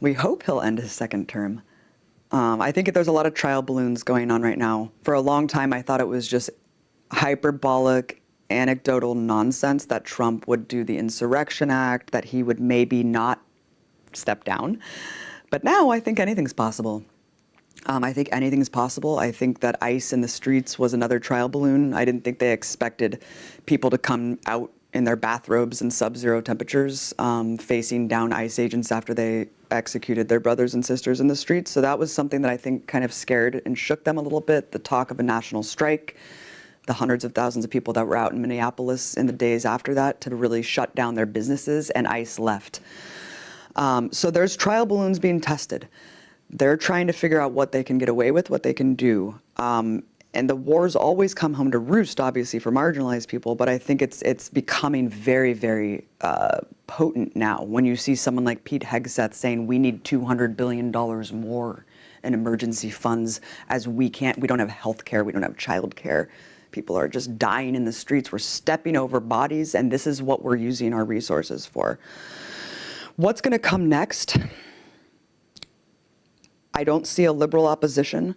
We hope he'll end his second term. I think there's a lot of trial balloons going on right now. For a long time, I thought it was just hyperbolic, anecdotal nonsense that Trump would do the Insurrection Act, that he would maybe not step down. But now I think anything's possible. I think anything's possible. I think that ICE in the streets was another trial balloon. I didn't think they expected people to come out in their bathrobes in sub-zero temperatures, facing down ICE agents after they executed their brothers and sisters in the streets. So that was something that I think kind of scared and shook them a little bit. The talk of a national strike, the hundreds of thousands of people that were out in Minneapolis in the days after that to really shut down their businesses, and ICE left. So there's trial balloons being tested. They're trying to figure out what they can get away with, what they can do. And and the wars always come home to roost, obviously, for marginalized people, but I think it's becoming very, very potent now when you see someone like Pete Hegseth saying we need $200 billion more in emergency funds as we don't have health care, we don't have child care. People are just dying in the streets. We're stepping over bodies, and this is what we're using our resources for. What's going to come next? I don't see a liberal opposition.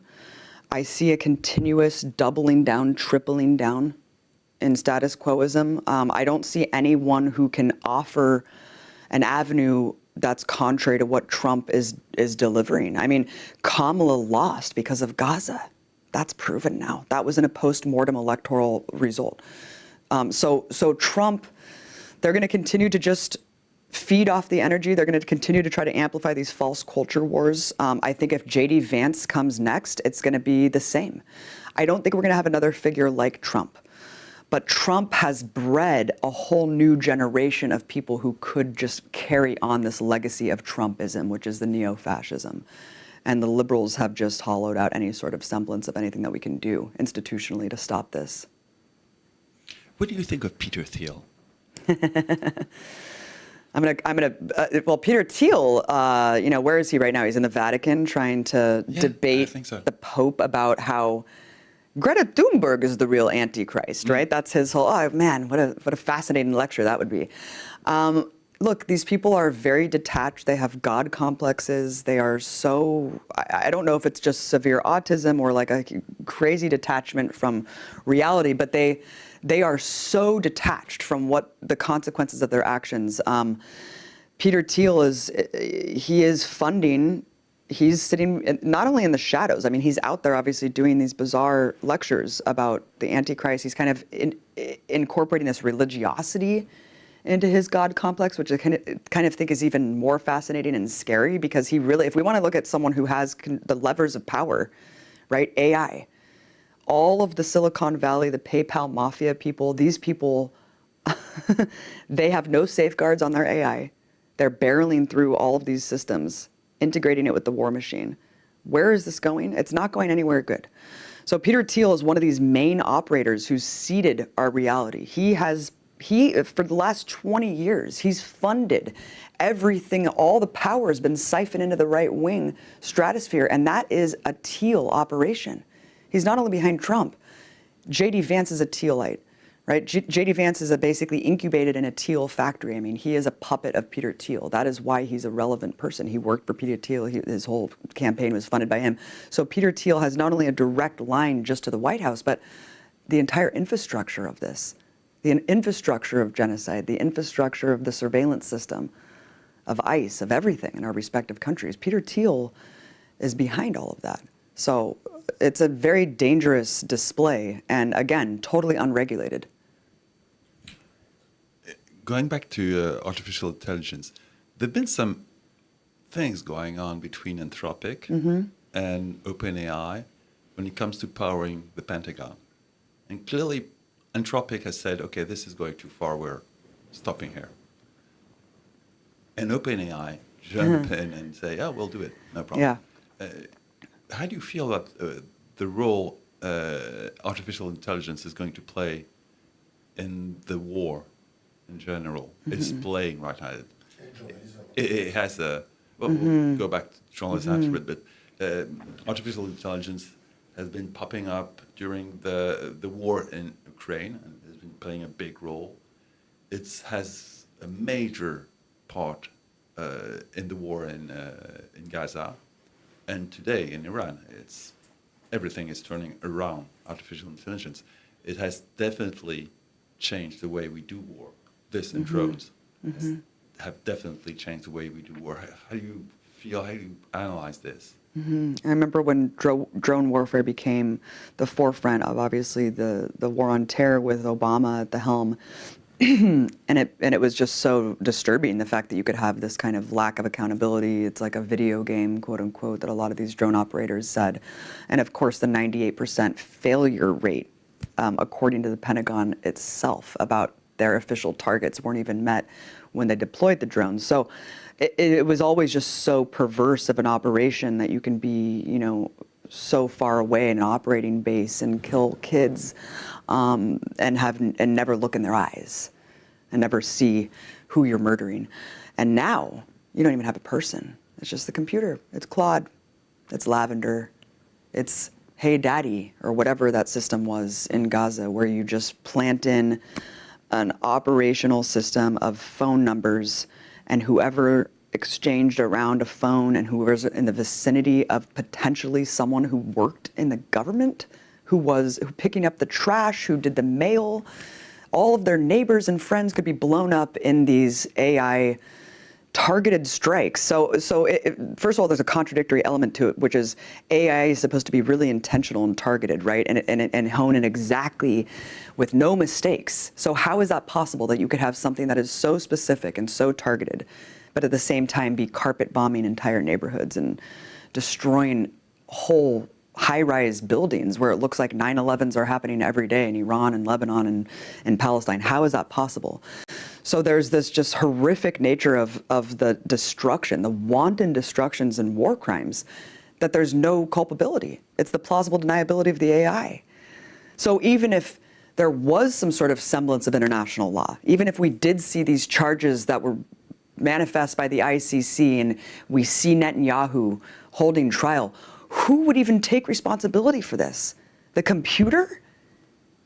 I see a continuous doubling down, tripling down in status quoism. I don't see anyone who can offer an avenue that's contrary to what Trump is delivering. I mean, Kamala lost because of Gaza. That's proven now. That was in a post-mortem electoral result. So Trump, they're going to continue to just feed off the energy. They're going to continue to try to amplify these false culture wars. I think if J.D. Vance comes next, it's going to be the same. I don't think we're going to have another figure like Trump. But Trump has bred a whole new generation of people who could just carry on this legacy of Trumpism, which is the neo-fascism. And the liberals have just hollowed out any sort of semblance of anything that we can do institutionally to stop this. What do you think of Peter Thiel? Well, Peter Thiel, where is he right now? He's in the Vatican trying to debate the Pope about how Greta Thunberg is the real Antichrist, right? That's his whole, oh man, what a fascinating lecture that would be. Look, these people are very detached. They have God complexes. They are so, I don't know if it's just severe autism or like a crazy detachment from reality, but they are so detached from what the consequences of their actions. Peter Thiel is funding, he's sitting not only in the shadows, I mean, he's out there obviously doing these bizarre lectures about the Antichrist. He's kind of incorporating this religiosity into his God complex, which I kind of think is even more fascinating and scary, because he really, if we want to look at someone who has the levers of power, right, AI, all of the Silicon Valley, the PayPal mafia people, these people, they have no safeguards on their AI. They're barreling through all of these systems, integrating it with the war machine. Where is this going? It's not going anywhere good. So Peter Thiel is one of these main operators who's seeded our reality. He, for the last 20 years, he's funded everything, all the power has been siphoned into the right-wing stratosphere, and that is a Thiel operation. He's not only behind Trump. J.D. Vance is a Thielite, right? J.D. Vance is basically incubated in a Thiel factory. I mean, he is a puppet of Peter Thiel. That is why he's a relevant person. He worked for Peter Thiel. His whole campaign was funded by him. So Peter Thiel has not only a direct line just to the White House, but the entire infrastructure of this, the infrastructure of genocide, the infrastructure of the surveillance system, of ICE, of everything in our respective countries. Peter Thiel is behind all of that. So it's a very dangerous display, and again, totally unregulated. Going back to artificial intelligence, there have been some things going on between Anthropic and OpenAI when it comes to powering the Pentagon. And clearly, Anthropic has said, okay, this is going too far, we're stopping here. And OpenAI jump in and say, oh, we'll do it, no problem. Yeah. How do you feel about the role artificial intelligence is going to play in the war in general? It's playing right now. It has a, well, we'll go back to journalism after a bit, but artificial intelligence has been popping up during the war in Ukraine and has been playing a big role. It has a major part in the war in Gaza. And today in Iran, everything is turning around artificial intelligence. It has definitely changed the way we do war. This and drones have definitely changed the way we do war. How do you feel? How do you analyze this? I remember when drone warfare became the forefront of obviously the war on terror with Obama at the helm. and it was just so disturbing, the fact that you could have this kind of lack of accountability. It's like a video game, quote unquote, that a lot of these drone operators said. And of course, the 98% failure rate, according to the Pentagon itself, about their official targets weren't even met when they deployed the drones. So it was always just so perverse of an operation that you can be, so far away in an operating base and kill kids and never look in their eyes and never see who you're murdering. And now you don't even have a person. It's just the computer. It's Claude. It's Lavender. It's Hey Daddy, or whatever that system was in Gaza, where you just plant in an operational system of phone numbers, and whoever exchanged around a phone and whoever's in the vicinity of potentially someone who worked in the government, who picking up the trash, who did the mail, all of their neighbors and friends could be blown up in these AI targeted strikes. So first of all, there's a contradictory element to it, which is AI is supposed to be really intentional and targeted, right? And hone in exactly with no mistakes. So how is that possible that you could have something that is so specific and so targeted, but at the same time be carpet bombing entire neighborhoods and destroying whole high-rise buildings where it looks like 9/11s are happening every day in Iran and Lebanon and Palestine? How is that possible? So there's this just horrific nature of the destruction, the wanton destructions and war crimes, that there's no culpability. It's the plausible deniability of the AI. So even if there was some sort of semblance of international law, even if we did see these charges that were manifest by the ICC and we see Netanyahu holding trial, who would even take responsibility for this? The computer?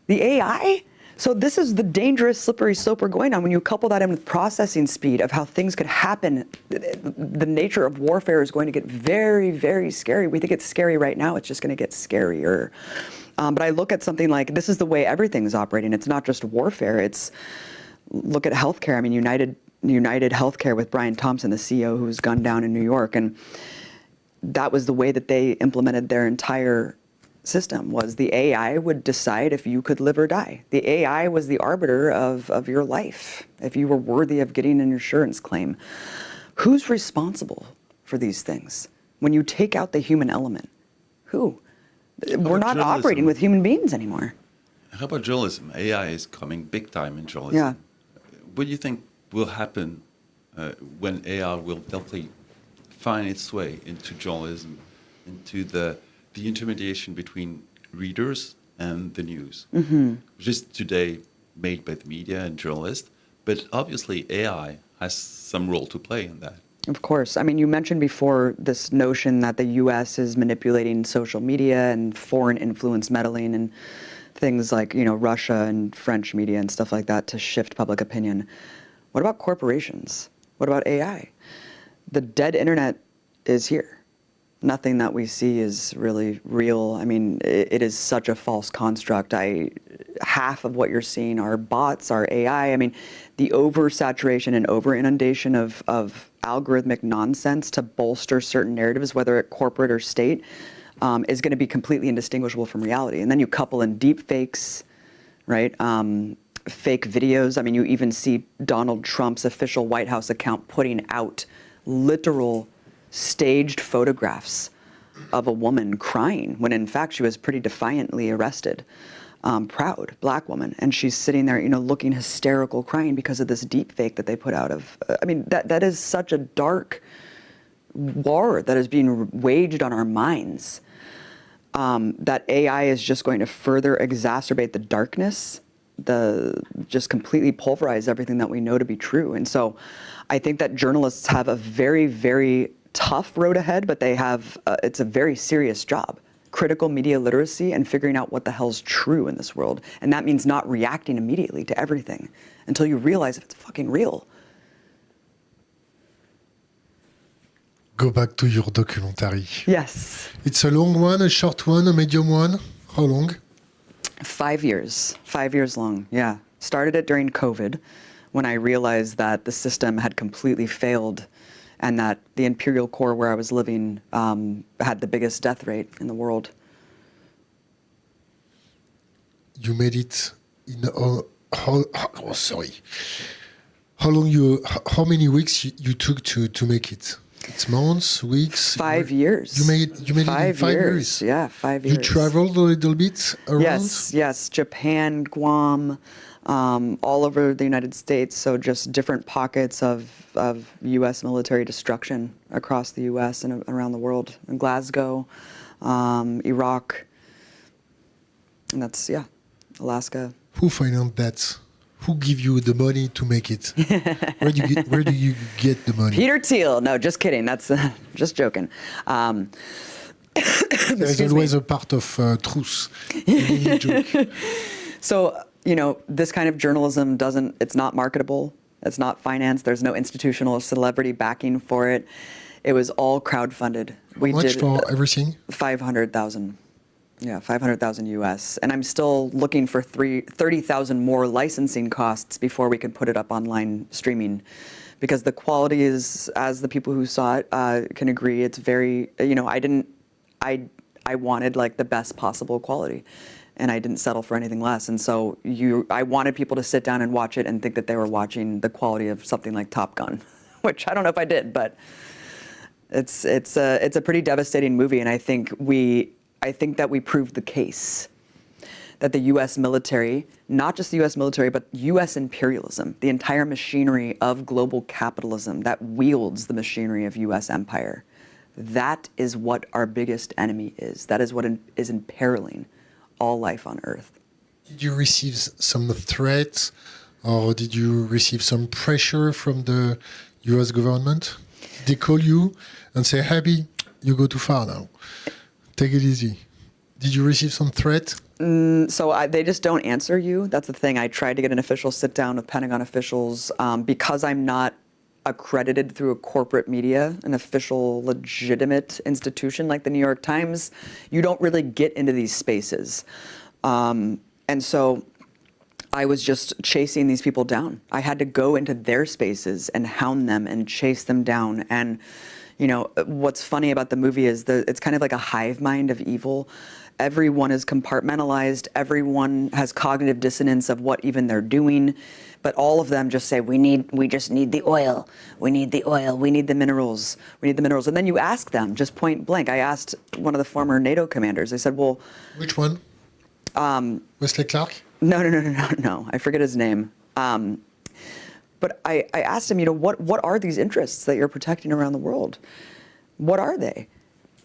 The AI? So this is the dangerous slippery slope we're going on. When you couple that in with processing speed of how things could happen, the nature of warfare is going to get very, very scary. We think it's scary right now. It's just going to get scarier. But I look at something like, this is the way everything's operating. It's not just warfare. It's, look at healthcare. I mean, United Healthcare with Brian Thompson, the CEO who was gunned down in New York. And that was the way that they implemented their entire system, was the AI would decide if you could live or die. The AI was the arbiter of your life, if you were worthy of getting an insurance claim. Who's responsible for these things? When you take out the human element, who? We're not operating with human beings anymore. How about journalism? AI is coming big time in journalism. Yeah. What do you think will happen when AI will definitely find its way into journalism, into the intermediation between readers and the news, which is today made by the media and journalists, but obviously AI has some role to play in that. Of course. I mean, you mentioned before this notion that the U.S. is manipulating social media and foreign influence meddling and things like, Russia and French media and stuff like that to shift public opinion. What about corporations? What about AI? The dead internet is here. Nothing that we see is really real. I mean, it is such a false construct. Half of what you're seeing are bots, are AI. I mean, the oversaturation and over-inundation of algorithmic nonsense to bolster certain narratives, whether at corporate or state, is going to be completely indistinguishable from reality. And then you couple in deep fakes, right? Fake videos. I mean, you even see Donald Trump's official White House account putting out literal staged photographs of a woman crying when in fact she was pretty defiantly arrested, proud black woman, and she's sitting there, looking hysterical, crying because of this deep fake that they put out of. I mean, that is such a dark war that is being waged on our minds. That AI is just going to further exacerbate the darkness, just completely pulverize everything that we know to be true. And so, I think that journalists have a very, very tough road ahead, but they have, it's a very serious job. Critical media literacy and figuring out what the hell's true in this world. And that means not reacting immediately to everything until you realize if it's fucking real. Go back to your documentary. Yes. It's a long one, a short one, a medium one. How long? 5 years. 5 years long, yeah. Started it during COVID when I realized that the system had completely failed and that the imperial core where I was living had the biggest death rate in the world. You made it in how many weeks you took to make it? It's months, weeks? 5 years. You made it in 5 years? Yeah, 5 years. You traveled a little bit around? Yes. Japan, Guam, all over the United States. So just different pockets of U.S. military destruction across the U.S. and around the world. In Glasgow, Iraq, and that's, yeah, Alaska. Who financed that? Who give you the money to make it? Where do you get the money? Peter Thiel. No, just kidding. That's just joking. There is always a part of truth in any joke. So, you know, this kind of journalism it's not marketable. It's not financed. There's no institutional celebrity backing for it. It was all crowdfunded. How much for everything? 500,000. Yeah, 500,000 US. And I'm still looking for 30,000 more licensing costs before we can put it up online streaming. Because the quality is, as the people who saw it can agree, it's very, you know, I wanted like the best possible quality. And I didn't settle for anything less. And so I wanted people to sit down and watch it and think that they were watching the quality of something like Top Gun, which I don't know if I did, but it's a pretty devastating movie. And I think that we proved the case that the U.S. military, not just the U.S. military, but U.S. imperialism, the entire machinery of global capitalism that wields the machinery of U.S. empire, that is what our biggest enemy is. That is what is imperiling all life on Earth. Did you receive some threats, or did you receive some pressure from the U.S. government? Did they call you and say, Abby, you go too far now. Take it easy. Did you receive some threat? So they just don't answer you. That's the thing. I tried to get an official sit down with Pentagon officials because I'm not accredited through a corporate media, an official legitimate institution like the New York Times. You don't really get into these spaces. And so I was just chasing these people down. I had to go into their spaces and hound them and chase them down. And you know, what's funny about the movie is it's kind of like a hive mind of evil. Everyone is compartmentalized. Everyone has cognitive dissonance of what even they're doing. But all of them just say, we just need the oil. We need the oil. We need the minerals. We need the minerals. And then you ask them, just point blank. I asked one of the former NATO commanders. I said, well... Which one? Wesley Clark? No. I forget his name. But I asked him, you know, what are these interests that you're protecting around the world? What are they?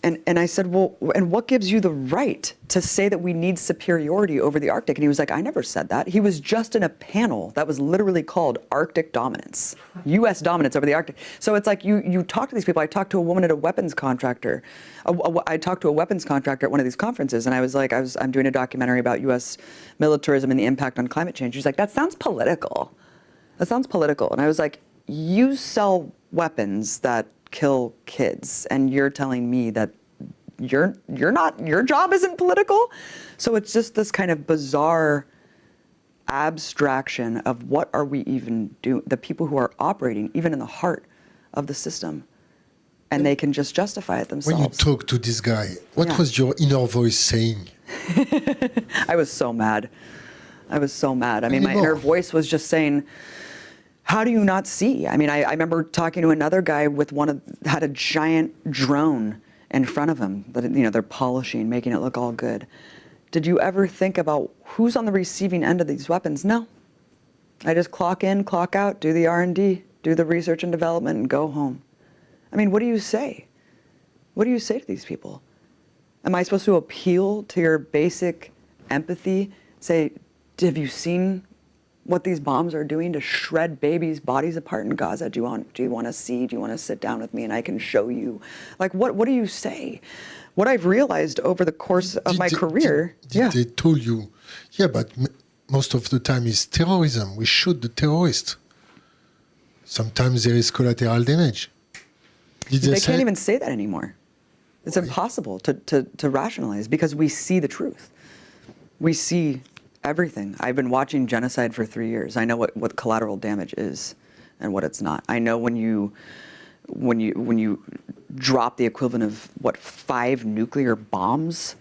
And I said, well, and what gives you the right to say that we need superiority over the Arctic? And he was like, I never said that. He was just in a panel that was literally called Arctic Dominance, U.S. dominance over the Arctic. So it's like you talk to these people. I talked to a woman at a weapons contractor. I talked to a weapons contractor at one of these conferences, and I was like, I'm doing a documentary about U.S. militarism and the impact on climate change. She's like, that sounds political. That sounds political. And I was like, you sell weapons that kill kids, and you're telling me that your job isn't political? So it's just this kind of bizarre abstraction of what are we even doing, the people who are operating even in the heart of the system, and they can just justify it themselves. When you talk to this guy, what was your inner voice saying? I was so mad. I mean, my inner voice was just saying, how do you not see? I mean, I remember talking to another guy with had a giant drone in front of him that, you know, they're polishing, making it look all good. Did you ever think about who's on the receiving end of these weapons? No. I just clock in, clock out, do the R&D, do the research and development, and go home. I mean, what do you say? What do you say to these people? Am I supposed to appeal to your basic empathy? Say, have you seen what these bombs are doing to shred babies' bodies apart in Gaza? Do you want to see? Do you want to sit down with me and I can show you? Like, what do you say? What I've realized over the course of my career... They told you, but most of the time it's terrorism. We shoot the terrorist. Sometimes there is collateral damage. They can't even say that anymore. It's impossible to rationalize because we see the truth. We see everything. I've been watching genocide for 3 years. I know what collateral damage is and what it's not. I know when you drop the equivalent of 5 nuclear bombs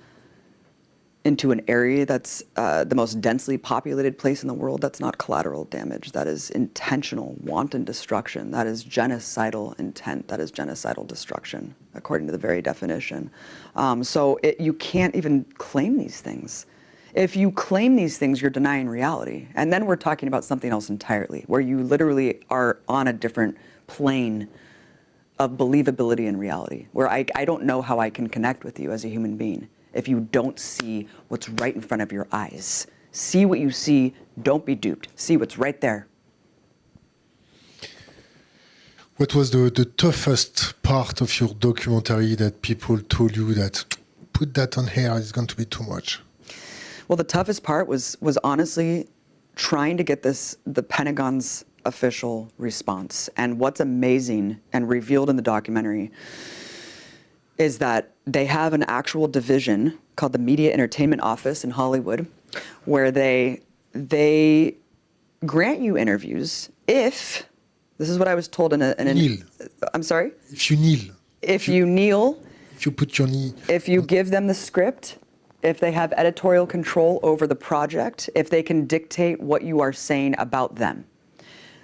into an area that's the most densely populated place in the world, that's not collateral damage. That is intentional, wanton destruction. That is genocidal intent. That is genocidal destruction, according to the very definition. So you can't even claim these things. If you claim these things, you're denying reality. And then we're talking about something else entirely, where you literally are on a different plane of believability in reality, where I don't know how I can connect with you as a human being if you don't see what's right in front of your eyes. See what you see, don't be duped. See what's right there. What was the toughest part of your documentary that people told you that put that on here, it's going to be too much? Well, the toughest part was honestly trying to get the Pentagon's official response. And what's amazing and revealed in the documentary is that they have an actual division called the Media Entertainment Office in Hollywood, where they grant you interviews if, this is what I was told in an Kneel. I'm sorry? If you kneel. If you kneel, If you put your knee. if you give them the script, if they have editorial control over the project, if they can dictate what you are saying about them.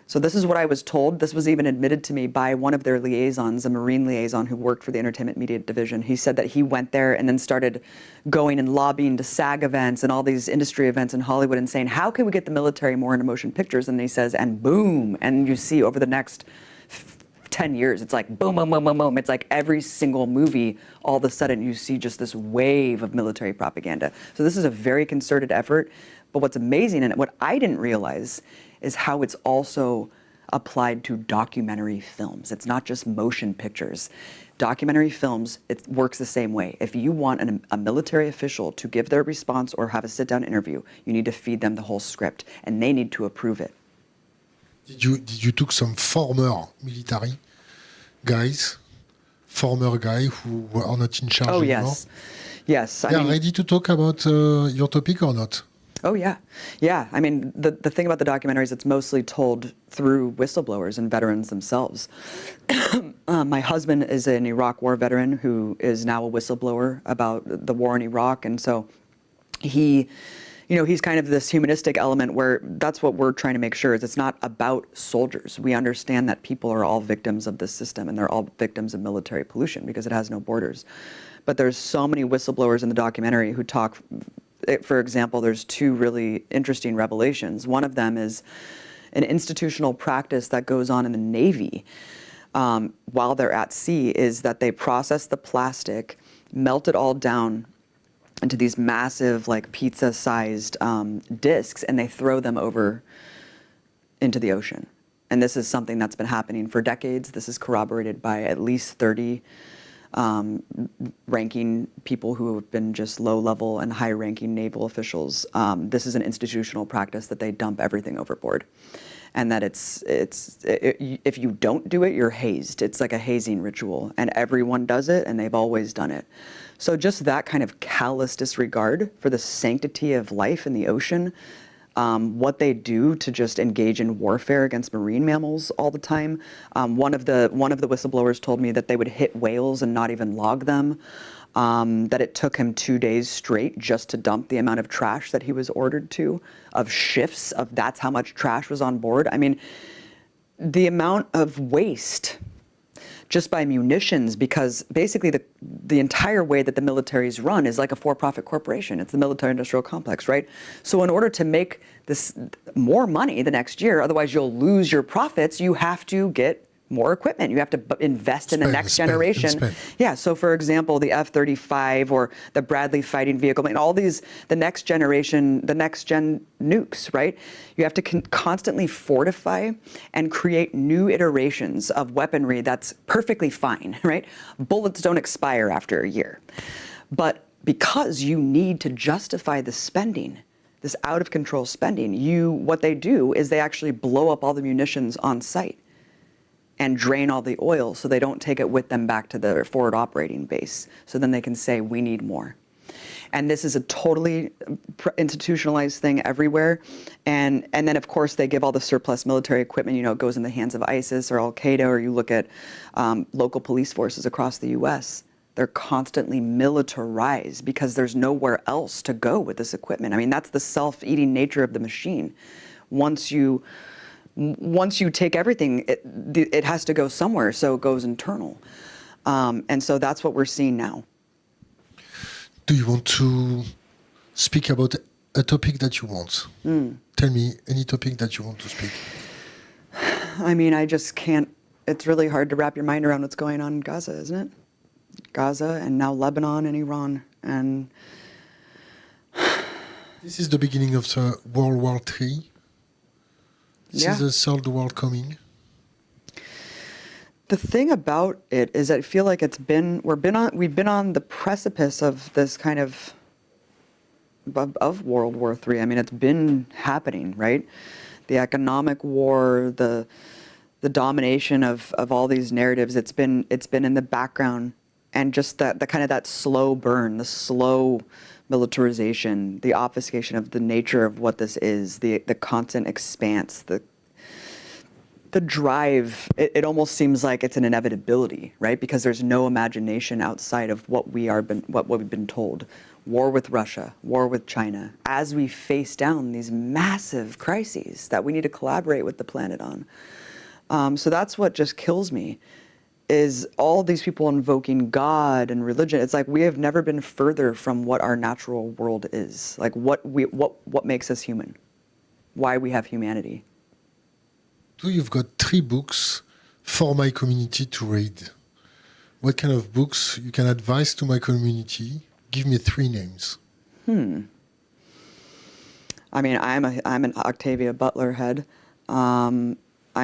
So this is what I was told. This was even admitted to me by one of their liaisons, a Marine liaison who worked for the Entertainment Media Division. He said that he went there and then started going and lobbying to SAG events and all these industry events in Hollywood and saying, how can we get the military more into motion pictures? And he says, and boom, and you see over the next 10 years, it's like boom, boom, boom, boom, boom. It's like every single movie, all of a sudden you see just this wave of military propaganda. So this is a very concerted effort. But what's amazing, and what I didn't realize, is how it's also applied to documentary films. It's not just motion pictures. Documentary films, it works the same way. If you want a military official to give their response or have a sit-down interview, you need to feed them the whole script, and they need to approve it. Did you took some former military guys, former guy who are not in charge anymore? Yes. Yes. They are ready to talk about your topic or not? Oh, yeah. Yeah. I mean, the thing about the documentary is it's mostly told through whistleblowers and veterans themselves. My husband is an Iraq War veteran who is now a whistleblower about the war in Iraq. And so he's kind of this humanistic element where that's what we're trying to make sure is it's not about soldiers. We understand that people are all victims of this system and they're all victims of military pollution because it has no borders. But there's so many whistleblowers in the documentary who talk. For example, there's two really interesting revelations. One of them is an institutional practice that goes on in the Navy while they're at sea is that they process the plastic, melt it all down into these massive, like pizza-sized discs, and they throw them over into the ocean. And this is something that's been happening for decades. This is corroborated by at least 30 ranking people who have been just low-level and high-ranking naval officials. This is an institutional practice that they dump everything overboard, and that if you don't do it, you're hazed. It's like a hazing ritual, and everyone does it, and they've always done it. So just that kind of callous disregard for the sanctity of life in the ocean, what they do to just engage in warfare against marine mammals all the time. One of the whistleblowers told me that they would hit whales and not even log them, that it took him 2 days straight just to dump the amount of trash that he was ordered to, of shifts of that's how much trash was on board. I mean, the amount of waste just by munitions, because basically the entire way that the military is run is like a for-profit corporation. It's the military-industrial complex, right? So in order to make this more money the next year, otherwise you'll lose your profits, you have to get more equipment. You have to invest in the next generation. Yeah, so for example, the F-35 or the Bradley fighting vehicle, I mean, all these, the next gen nukes, right? You have to constantly fortify and create new iterations of weaponry that's perfectly fine, right? Bullets don't expire after a year. But because you need to justify the spending, this out-of-control spending, what they do is they actually blow up all the munitions on site and drain all the oil so they don't take it with them back to their forward operating base. So then they can say, we need more. And this is a totally institutionalized thing everywhere. And then, of course, they give all the surplus military equipment, it goes in the hands of ISIS or Al-Qaeda, or you look at local police forces across the U.S. They're constantly militarized because there's nowhere else to go with this equipment. I mean, that's the self-eating nature of the machine. Once you take everything, it has to go somewhere, so it goes internal. And so that's what we're seeing now. Do you want to speak about a topic that you want? Tell me any topic that you want to speak. I mean, I just can't it's really hard to wrap your mind around what's going on in Gaza, isn't it? Gaza and now Lebanon and Iran. And This is the beginning of the World War III. This Yeah. is the third world coming. the thing about it is I feel like we've been on the precipice of this kind of World War III. I mean, it's been happening, right? The economic war, the domination of all these narratives. It's been in the background, and just the kind of that slow burn, the slow militarization, the obfuscation of the nature of what this is, the constant expanse, the drive. It almost seems like it's an inevitability, right? Because there's no imagination outside of what we've been told. War with Russia, war with China, as we face down these massive crises that we need to collaborate with the planet on. So that's what just kills me, is all these people invoking God and religion. It's like we have never been further from what our natural world is, like what makes us human, why we have humanity. So you've got 3 books for my community to read. What kind of books you can advise to my community? Give me 3 names. I mean, I'm an Octavia Butler head. I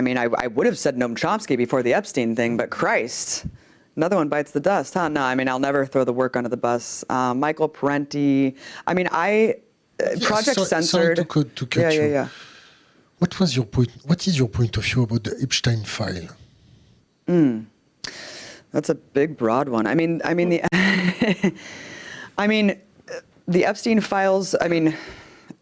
mean, I would have said Noam Chomsky before the Epstein thing, but Christ, another one bites the dust, huh? No, I mean, I'll never throw the work under the bus. Michael Parenti. I mean, Project Censored. Sorry to cut you. Yeah. What was your point? What is your point of view about the Epstein file? That's a big, broad one. I mean, the Epstein files. I mean,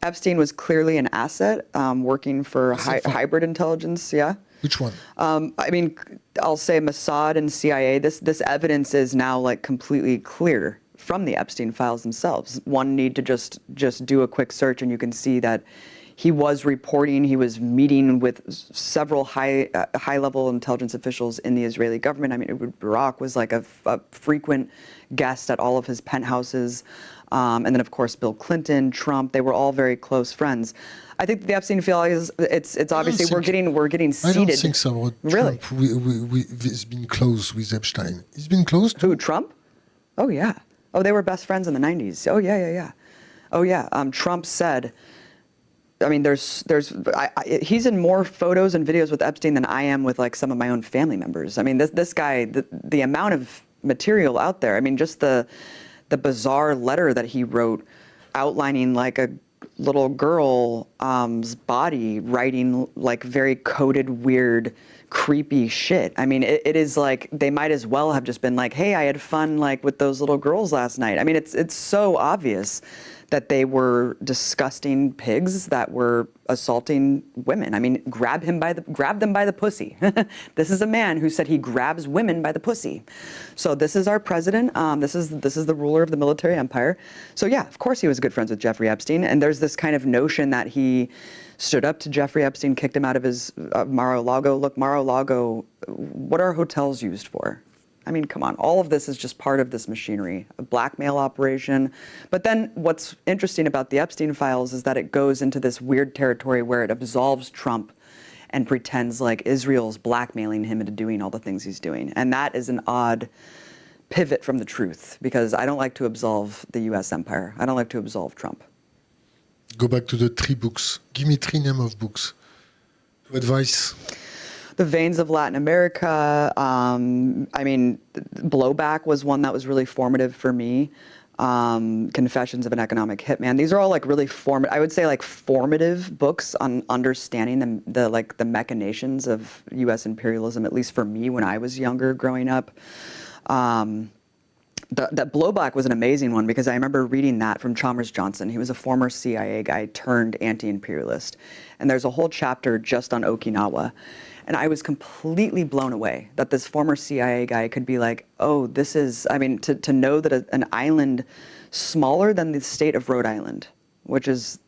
Epstein was clearly an asset, working for hybrid intelligence. Yeah. Which one? I mean, I'll say Mossad and CIA. This evidence is now like completely clear from the Epstein files themselves. One need to just do a quick search, and you can see that he was reporting. He was meeting with several high-level intelligence officials in the Israeli government. I mean, Barak was like a frequent guest at all of his penthouses. And then, of course, Bill Clinton, Trump, they were all very close friends. I think the Epstein file is, it's obviously, we're getting seated. I don't think so. Really? Trump has been close with Epstein. He's been close to... Who, Trump? Oh, yeah. Oh, they were best friends in the 90s. Oh, yeah. Oh, yeah. Trump said, I mean, he's in more photos and videos with Epstein than I am with like some of my own family members. I mean, this guy, the amount of material out there, I mean, just the bizarre letter that he wrote outlining like a little girl's body, writing like very coded, weird, creepy shit. I mean, it is like they might as well have just been like, hey, I had fun like with those little girls last night. I mean, it's so obvious that they were disgusting pigs that were assaulting women. I mean, grab them by the pussy. This is a man who said he grabs women by the pussy. So this is our president. This is the ruler of the military empire. So yeah, of course he was good friends with Jeffrey Epstein. And there's this kind of notion that he stood up to Jeffrey Epstein, kicked him out of his Mar-a-Lago. Look, Mar-a-Lago, what are hotels used for? I mean, come on, all of this is just part of this machinery, a blackmail operation. But then what's interesting about the Epstein files is that it goes into this weird territory where it absolves Trump and pretends like Israel's blackmailing him into doing all the things he's doing. And that is an odd pivot from the truth, because I don't like to absolve the US empire. I don't like to absolve Trump. Go back to the 3 books. Give me 3 names of books to advise. The Veins of Latin America. I mean, Blowback was one that was really formative for me. Confessions of an Economic Hitman. These are all like really I would say like formative books on understanding the machinations of U.S. imperialism, at least for me when I was younger growing up. That Blowback was an amazing one, because I remember reading that from Chalmers Johnson. He was a former CIA guy turned anti-imperialist. And there's a whole chapter just on Okinawa. And I was completely blown away that this former CIA guy could be like, oh, this is, I mean, to know that an island smaller than the state of Rhode Island, which is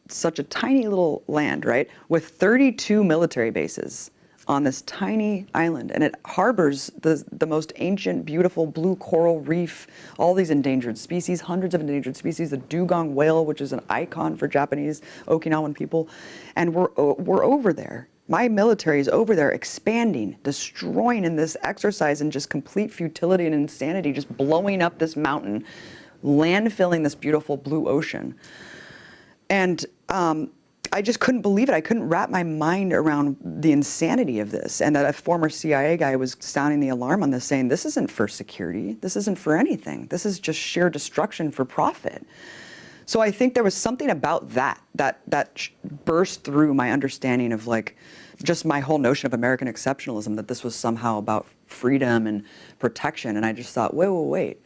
such a tiny little land, right, with 32 military bases on this tiny island, and it harbors the most ancient, beautiful blue coral reef, all these endangered species, hundreds of endangered species, the dugong whale, which is an icon for Japanese Okinawan people, and we're over there. My military is over there expanding, destroying in this exercise in just complete futility and insanity, just blowing up this mountain, landfilling this beautiful blue ocean. And I just couldn't believe it. I couldn't wrap my mind around the insanity of this. And that a former CIA guy was sounding the alarm on this, saying, this isn't for security. This isn't for anything. This is just sheer destruction for profit. So I think there was something about that burst through my understanding of like just my whole notion of American exceptionalism, that this was somehow about freedom and protection. And I just thought, wait,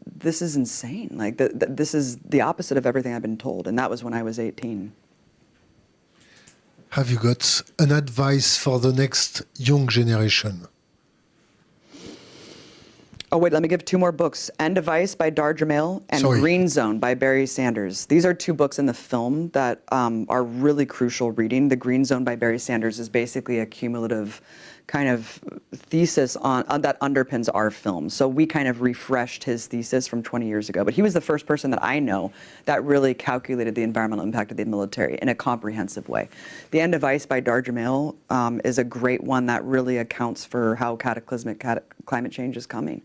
this is insane. Like this is the opposite of everything I've been told. And that was when I was 18. Have you got an advice for the next young generation? Oh, wait, let me give 2 more books. End of Ice by Dar Jamail and Green Zone by Barry Sanders. These are 2 books in the film that are really crucial reading. The Green Zone by Barry Sanders is basically a cumulative kind of thesis on that underpins our film. So we kind of refreshed his thesis from 20 years ago. But he was the first person that I know that really calculated the environmental impact of the military in a comprehensive way. The End of Ice by Dar Jamail is a great one that really accounts for how cataclysmic climate change is coming.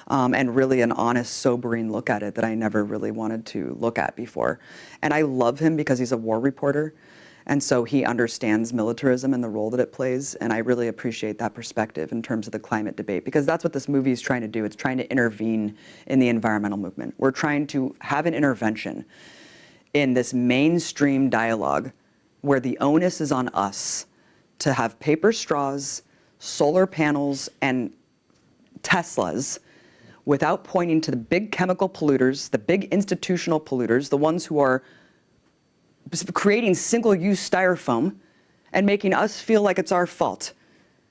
And really an honest, sobering look at it that I never really wanted to look at before. And I love him because he's a war reporter. And so he understands militarism and the role that it plays. And I really appreciate that perspective in terms of the climate debate, because that's what this movie is trying to do. It's trying to intervene in the environmental movement. We're trying to have an intervention in this mainstream dialogue where the onus is on us to have paper straws, solar panels, and Teslas without pointing to the big chemical polluters, the big institutional polluters, the ones who are creating single-use styrofoam and making us feel like it's our fault,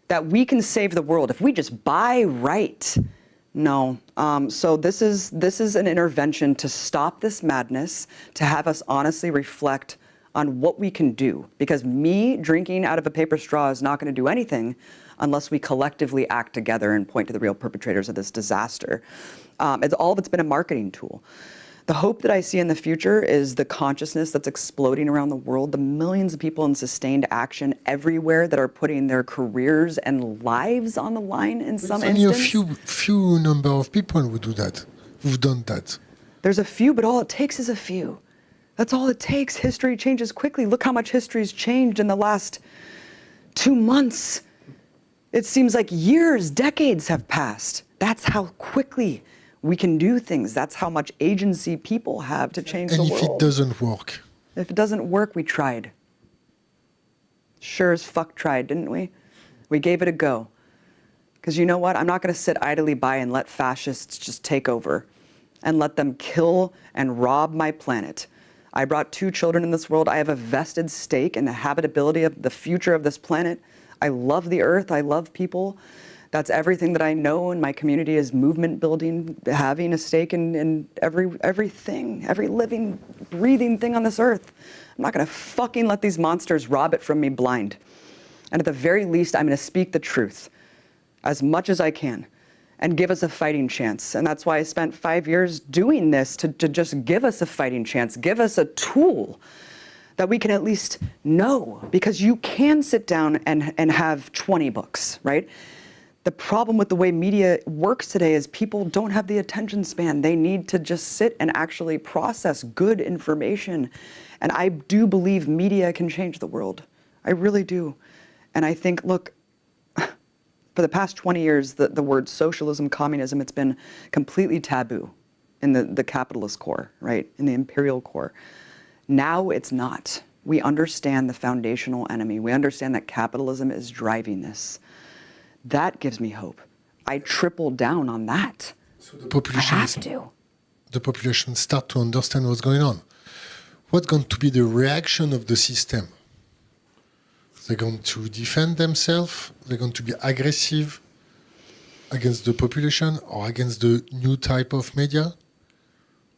that we can save the world if we just buy right. No. So this is an intervention to stop this madness, to have us honestly reflect on what we can do. Because me drinking out of a paper straw is not going to do anything unless we collectively act together and point to the real perpetrators of this disaster. All of it's been a marketing tool. The hope that I see in the future is the consciousness that's exploding around the world, the millions of people in sustained action everywhere that are putting their careers and lives on the line in some instance. Only a few number of people who do that, who've done that. There's a few, but all it takes is a few. That's all it takes. History changes quickly. Look how much history's changed in the last 2 months. It seems like years, decades have passed. That's how quickly we can do things. That's how much agency people have to change the world. And if it doesn't work? If it doesn't work, we tried. Sure as fuck tried, didn't we? We gave it a go. Because you know what? I'm not going to sit idly by and let fascists just take over and let them kill and rob my planet. I brought 2 children in this world. I have a vested stake in the habitability of the future of this planet. I love the earth. I love people. That's everything that I know, and my community is movement building, having a stake in everything, every living, breathing thing on this earth. I'm not going to fucking let these monsters rob it from me blind. And at the very least, I'm going to speak the truth as much as I can and give us a fighting chance. And that's why I spent 5 years doing this, to just give us a fighting chance, give us a tool that we can at least know. Because you can sit down and have 20 books, right? The problem with the way media works today is people don't have the attention span. They need to just sit and actually process good information. And I do believe media can change the world. I really do. And I think, look, for the past 20 years, the word socialism, communism, it's been completely taboo in the capitalist core, right? In the imperial core. Now it's not. We understand the foundational enemy. We understand that capitalism is driving this. That gives me hope. I triple down on that. So the population, I have to. The population start to understand what's going on. What's going to be the reaction of the system? They're going to defend themselves? They're going to be aggressive against the population or against the new type of media?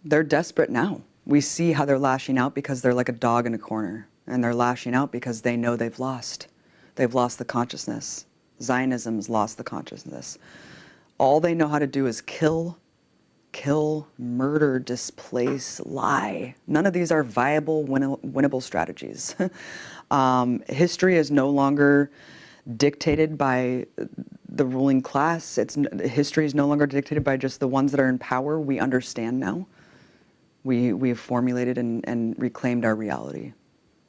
They're desperate now. We see how they're lashing out because they're like a dog in a corner. And they're lashing out because they know they've lost. They've lost the Zionism's lost the consciousness. All they know how to do is kill, kill, murder, displace, lie. None of these are viable, winnable strategies. History is no longer dictated by the ruling class. History is no longer dictated by just the ones that are in power. We understand now. We have formulated and reclaimed our reality.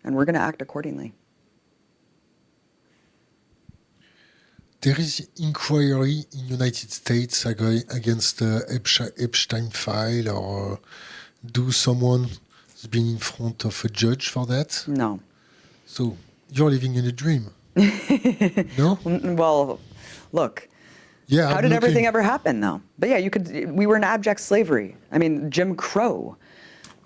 And we're going to act accordingly. There is inquiry in United States against the Epstein file, or do someone has been in front of a judge for that? No. So you're living in a dream. No? Well, look. Yeah. How did everything ever happen, though? But yeah, we were in abject slavery. I mean, Jim Crow.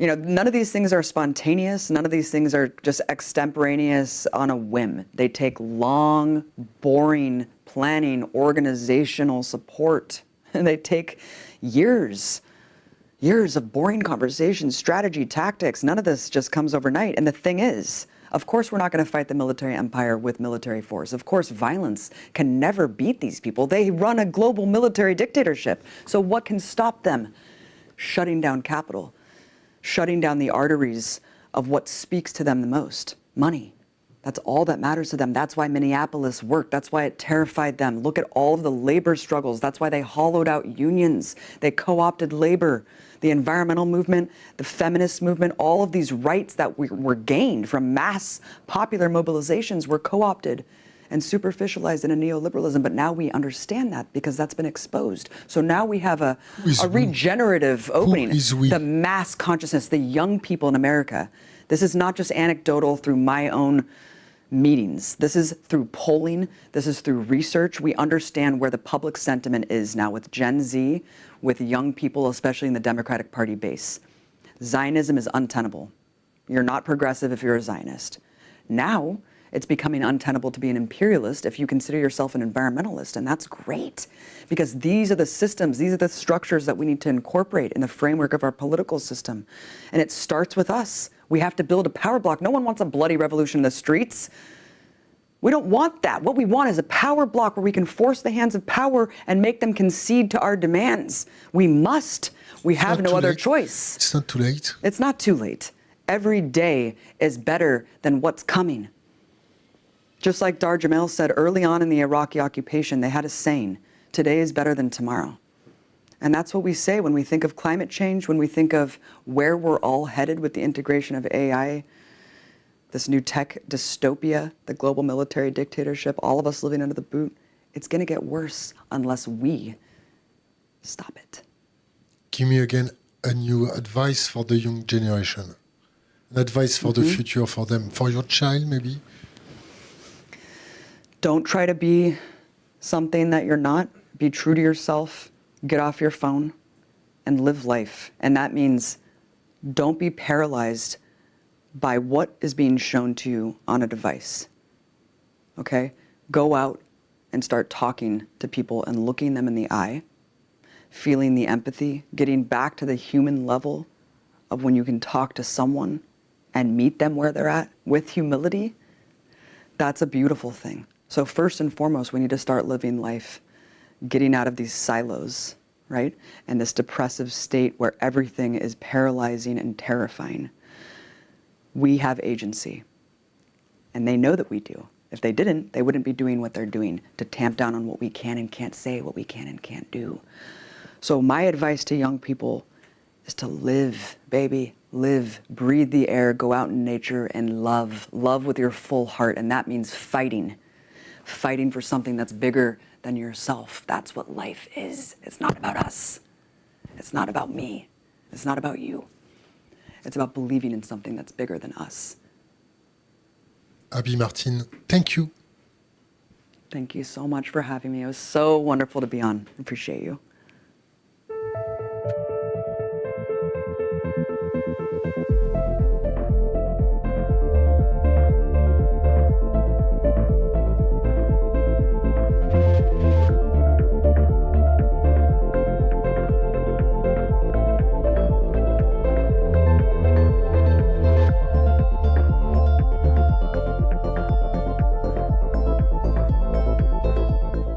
None of these things are spontaneous. None of these things are just extemporaneous on a whim. They take long, boring planning, organizational support. And they take years of boring conversations, strategy, tactics. None of this just comes overnight. And the thing is, of course, we're not going to fight the military empire with military force. Of course, violence can never beat these people. They run a global military dictatorship. So what can stop them? Shutting down capital. Shutting down the arteries of what speaks to them the most. Money. That's all that matters to them. That's why Minneapolis worked. That's why it terrified them. Look at all of the labor struggles. That's why they hollowed out unions. They co-opted labor. The environmental movement, the feminist movement, all of these rights that were gained from mass popular mobilizations were co-opted and superficialized in a neoliberalism. But now we understand that because that's been exposed. So now we have a regenerative opening. The mass consciousness, the young people in America. This is not just anecdotal through my own meetings. This is through polling. This is through research. We understand where the public sentiment is now with Gen Z, with young people, especially in the Democratic Party base. Zionism is untenable. You're not progressive if you're a Zionist. Now, it's becoming untenable to be an imperialist if you consider yourself an environmentalist, and that's great, because these are the systems, these are the structures that we need to incorporate in the framework of our political system. And it starts with us. We have to build a power block. No one wants a bloody revolution in the streets. We don't want that. What we want is a power block where we can force the hands of power and make them concede to our demands. We must. We have no other choice. It's not too late. It's not too late. Every day is better than what's coming. Just like Dar Jamel said early on in the Iraqi occupation, they had a saying, today is better than tomorrow. And that's what we say when we think of climate change, when we think of where we're all headed with the integration of AI, this new tech dystopia, the global military dictatorship, all of us living under the boot. It's going to get worse unless we stop it. Give me again a new advice for the young generation. An advice for the future for them, for your child maybe? Don't try to be something that you're not. Be true to yourself. Get off your phone and live life. And that means don't be paralyzed by what is being shown to you on a device. Okay? Go out and start talking to people and looking them in the eye, feeling the empathy, getting back to the human level of when you can talk to someone and meet them where they're at with humility. That's a beautiful thing. So first and foremost, we need to start living life, getting out of these silos, right? And this depressive state where everything is paralyzing and terrifying. We have agency. And they know that we do. If they didn't, they wouldn't be doing what they're doing to tamp down on what we can and can't say, what we can and can't do. So my advice to young people is to live, baby. Live, breathe the air, go out in nature and love. Love with your full heart. And that means fighting. Fighting for something that's bigger than yourself. That's what life is. It's not about us. It's not about me. It's not about you. It's about believing in something that's bigger than us. Abby Martin, thank you. Thank you so much for having me. It was so wonderful to be on. I appreciate you.